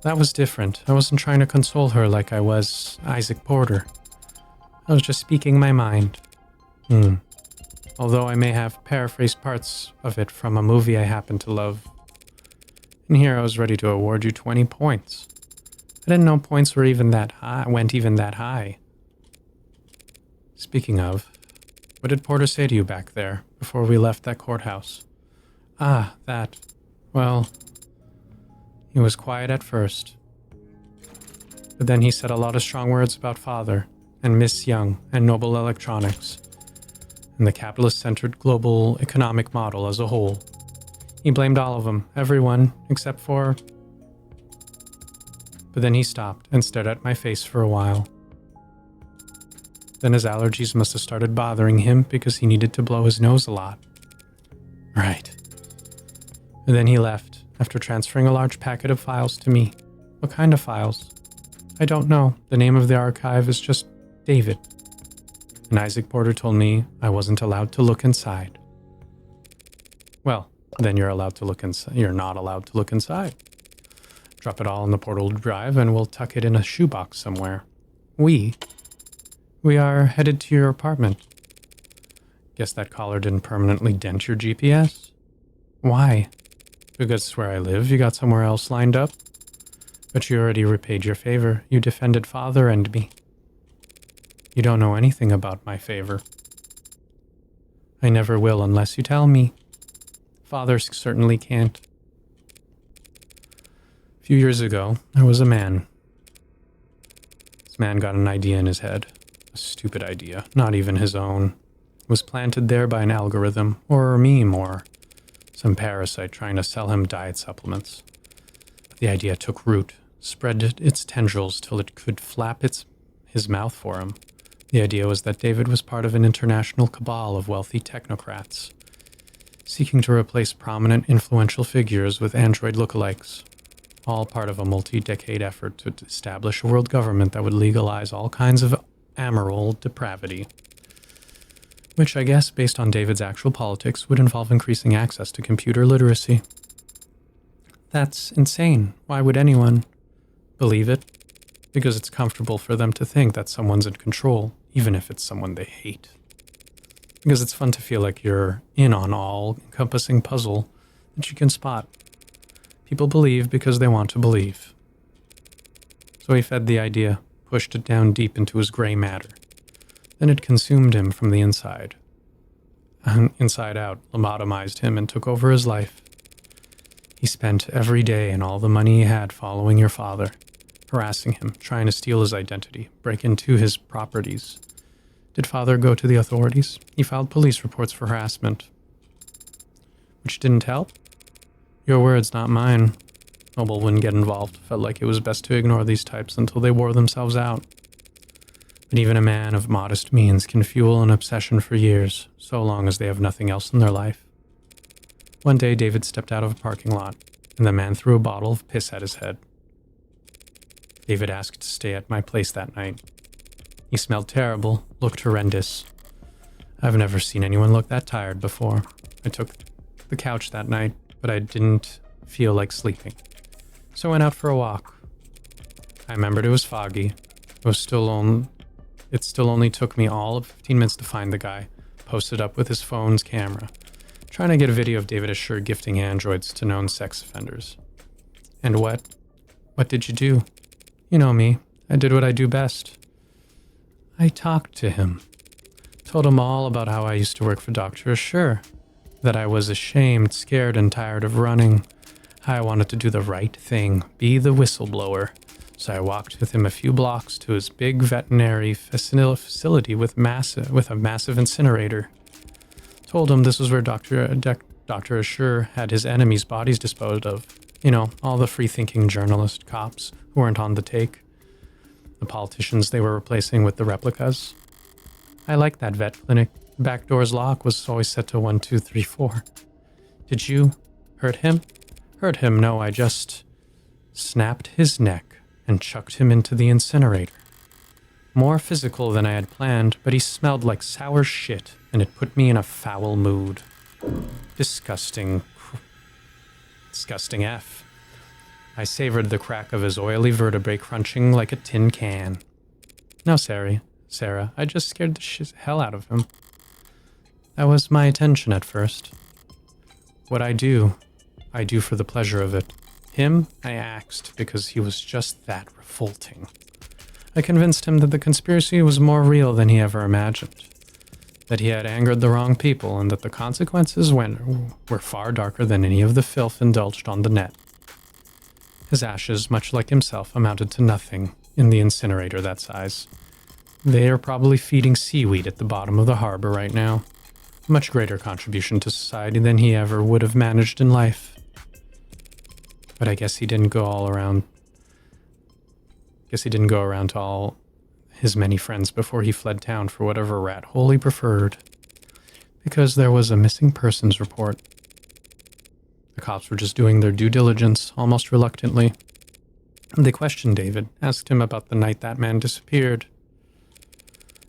That was different. I wasn't trying to console her like I was Isaac Porter. I was just speaking my mind. Although I may have paraphrased parts of it from a movie I happen to love. And here I was ready to award you 20 points. I didn't know points were even that high, went even that high. Speaking of, what did Porter say to you back there before we left that courthouse? Ah, that. Well, he was quiet at first. But then he said a lot of strong words about Father and Ms Jung and Noble Electronics and the capitalist-centered global economic model as a whole. He blamed all of them, everyone, except for... But then he stopped and stared at my face for a while. Then his allergies must have started bothering him because he needed to blow his nose a lot. Right. And then he left, after transferring a large packet of files to me. What kind of files? I don't know. The name of the archive is just David. And Isaac Porter told me I wasn't allowed to look inside. Well, then you're allowed to look inside. You're not allowed to look inside. Drop it all in the portal drive and we'll tuck it in a shoebox somewhere. We are headed to your apartment. Guess that collar didn't permanently dent your GPS? Why? Because it's where I live. You got somewhere else lined up? But you already repaid your favor. You defended Father and me. You don't know anything about my favor. I never will unless you tell me. Father certainly can't. A few years ago, there was a man. This man got an idea in his head. A stupid idea, not even his own. It was planted there by an algorithm, or a meme, or some parasite trying to sell him diet supplements. But the idea took root, spread its tendrils till it could flap his mouth for him. The idea was that David was part of an international cabal of wealthy technocrats, seeking to replace prominent, influential figures with android lookalikes, all part of a multi-decade effort to establish a world government that would legalize all kinds of amoral depravity, which I guess, based on David's actual politics, would involve increasing access to computer literacy. That's insane. Why would anyone believe it? Because it's comfortable for them to think that someone's in control, even if it's someone they hate. Because it's fun to feel like you're in on all-encompassing puzzle that you can spot. People believe because they want to believe. So he fed the idea, pushed it down deep into his gray matter. Then it consumed him from the inside. And inside out, lobotomized him and took over his life. He spent every day and all the money he had following your father, harassing him, trying to steal his identity, break into his properties. Did Father go to the authorities? He filed police reports for harassment. Which didn't help? Your words, not mine. Noble wouldn't get involved. Felt like it was best to ignore these types until they wore themselves out. But even a man of modest means can fuel an obsession for years, so long as they have nothing else in their life. One day, David stepped out of a parking lot, and the man threw a bottle of piss at his head. David asked to stay at my place that night. He smelled terrible, looked horrendous. I've never seen anyone look that tired before. I took the couch that night, but I didn't feel like sleeping. So I went out for a walk. I remembered it was foggy. It still only took me all of 15 minutes to find the guy, posted up with his phone's camera, trying to get a video of David Asher gifting androids to known sex offenders. And what? What did you do? You know me. I did what I do best. I talked to him. Told him all about how I used to work for Dr. Asher. That I was ashamed, scared, and tired of running. How I wanted to do the right thing, be the whistleblower. So I walked with him a few blocks to his big veterinary facility with a massive incinerator. Told him this was where Dr. Asher had his enemies' bodies disposed of. You know, all the free-thinking journalist cops who weren't on the take. The politicians they were replacing with the replicas. I liked that vet clinic. The back door's lock was always set to 1, 2, 3, 4. Did you hurt him? Hurt him, no, I just snapped his neck and chucked him into the incinerator. More physical than I had planned, but he smelled like sour shit, and it put me in a foul mood. Disgusting F. I savored the crack of his oily vertebrae crunching like a tin can. No, Sarah, I just scared the hell out of him. That was my intention at first. What I do for the pleasure of it. Him, I axed because he was just that revolting. I convinced him that the conspiracy was more real than he ever imagined, that he had angered the wrong people, and that the consequences were far darker than any of the filth indulged on the net. His ashes, much like himself, amounted to nothing in the incinerator that size. They are probably feeding seaweed at the bottom of the harbor right now. A much greater contribution to society than he ever would have managed in life. But I guess he didn't go around to all his many friends before he fled town for whatever rat hole he preferred. Because there was a missing persons report. The cops were just doing their due diligence, almost reluctantly. They questioned David, asked him about the night that man disappeared.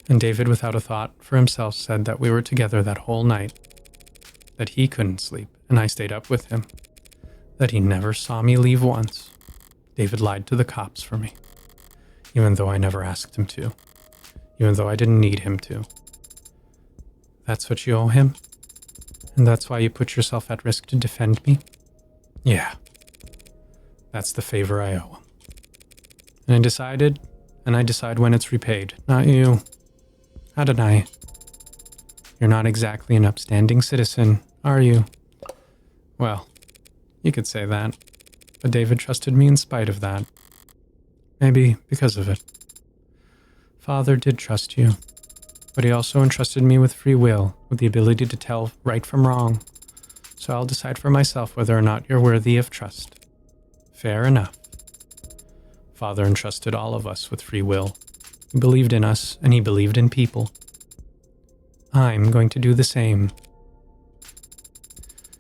And David, without a thought for himself, said that we were together that whole night, that he couldn't sleep, and I stayed up with him, that he never saw me leave once. David lied to the cops for me, even though I never asked him to, even though I didn't need him to. That's what you owe him? And that's why you put yourself at risk to defend me? Yeah, that's the favor I owe him. And I decide when it's repaid, not you. Adonai, you're not exactly an upstanding citizen, are you? Well, you could say that, but David trusted me in spite of that. Maybe because of it. Father did trust you, but he also entrusted me with free will, with the ability to tell right from wrong. So I'll decide for myself whether or not you're worthy of trust. Fair enough. Father entrusted all of us with free will. He believed in us, and he believed in people. I'm going to do the same.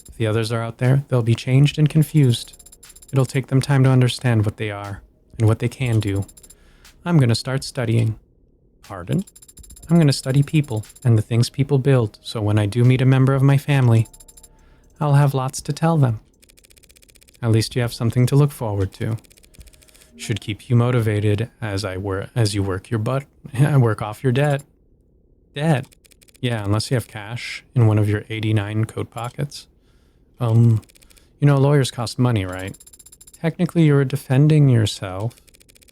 If the others are out there, they'll be changed and confused. It'll take them time to understand what they are, and what they can do. I'm going to start studying. Pardon? I'm going to study people, and the things people build, so when I do meet a member of my family, I'll have lots to tell them. At least you have something to look forward to. Should keep you motivated as you work your butt, work off your debt. Debt? Yeah, unless you have cash in one of your 89 coat pockets. Lawyers cost money, right? Technically, you were defending yourself.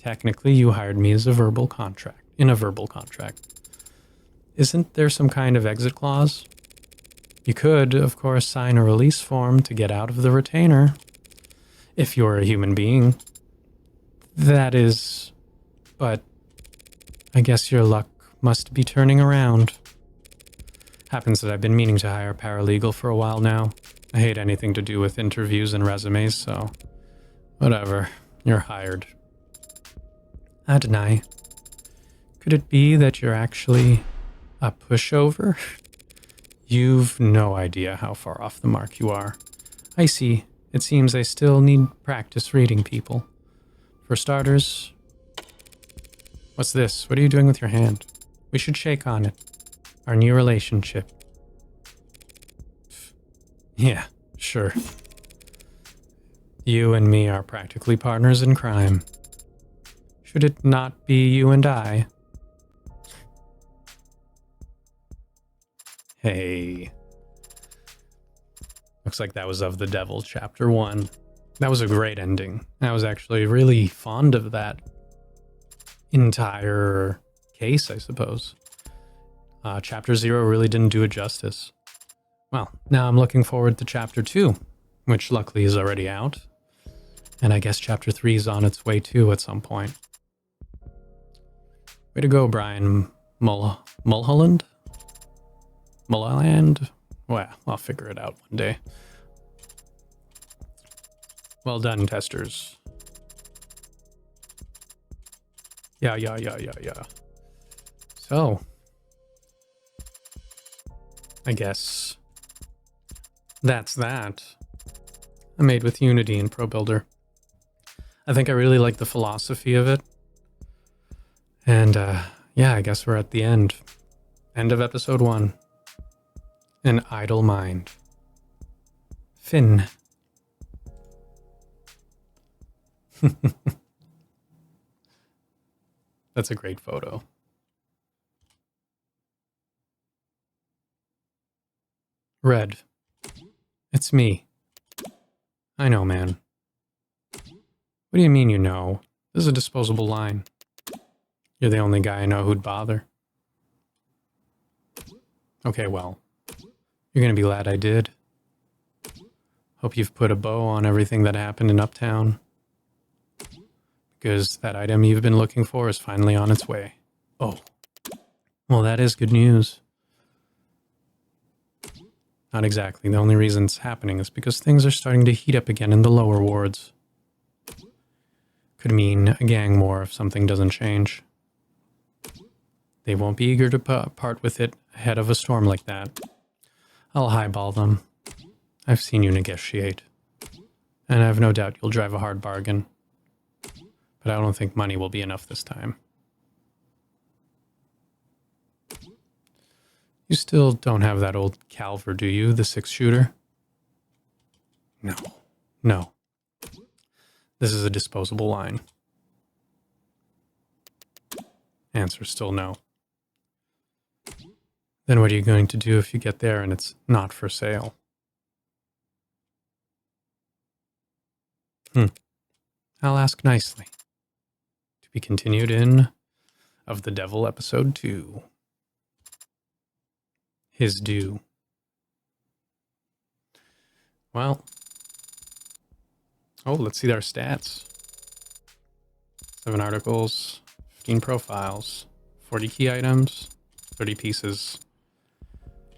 Technically, you hired me as in a verbal contract. Isn't there some kind of exit clause? You could, of course, sign a release form to get out of the retainer. If you're a human being. That is, but I guess your luck must be turning around. Happens that I've been meaning to hire a paralegal for a while now. I hate anything to do with interviews and resumes, so whatever, you're hired. Adonai, could it be that you're actually a pushover? You've no idea how far off the mark you are. I see. It seems I still need practice reading people. For starters, what's this? What are you doing with your hand? We should shake on it. Our new relationship. Yeah, sure. You and me are practically partners in crime. Should it not be you and I? Hey. Looks like that was of the Devil, Chapter 1. That was a great ending. I was actually really fond of that entire case, I suppose. Chapter 0 really didn't do it justice. Well, now I'm looking forward to Chapter 2, which luckily is already out. And I guess Chapter 3 is on its way too at some point. Way to go, Brian Mulholland? Mulholland? Well, I'll figure it out one day. Well done, testers. Yeah. So, I guess that's that. I made with Unity in ProBuilder. I think I really like the philosophy of it. And, I guess we're at the end. End of episode 1. An idle mind. Finn. That's a great photo. Red. It's me. I know, man. What do you mean you know? This is a disposable line. You're the only guy I know who'd bother. Okay, well, you're gonna be glad I did. Hope you've put a bow on everything that happened in Uptown. Because that item you've been looking for is finally on its way. Oh. Well, that is good news. Not exactly. The only reason it's happening is because things are starting to heat up again in the lower wards. Could mean a gang war if something doesn't change. They won't be eager to part with it ahead of a storm like that. I'll highball them. I've seen you negotiate. And I have no doubt you'll drive a hard bargain. But I don't think money will be enough this time. You still don't have that old Calver, do you? The 6-shooter? No. No. This is a disposable line. Answer still no. Then what are you going to do if you get there and it's not for sale? I'll ask nicely. To be continued in Of the Devil Episode 2. His due. Well. Oh, let's see our stats. 7 articles, 15 profiles, 40 key items, 30 pieces,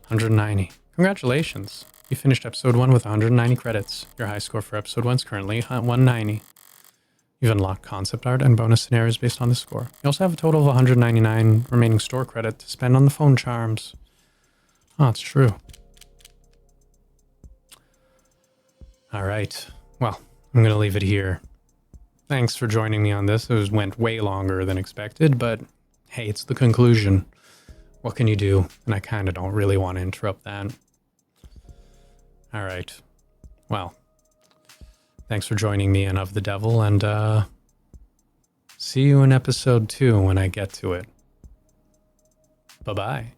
190. Congratulations. You finished episode 1 with 190 credits. Your high score for episode 1 is currently 190. You've unlocked concept art and bonus scenarios based on this score. You also have a total of 199 remaining store credit to spend on the phone charms. Oh, it's true. All right. Well, I'm going to leave it here. Thanks for joining me on this. It went way longer than expected, but hey, it's the conclusion. What can you do? And I kind of don't really want to interrupt that. All right. Well, thanks for joining me in Of the Devil, and see you in episode 2 when I get to it. Bye-bye.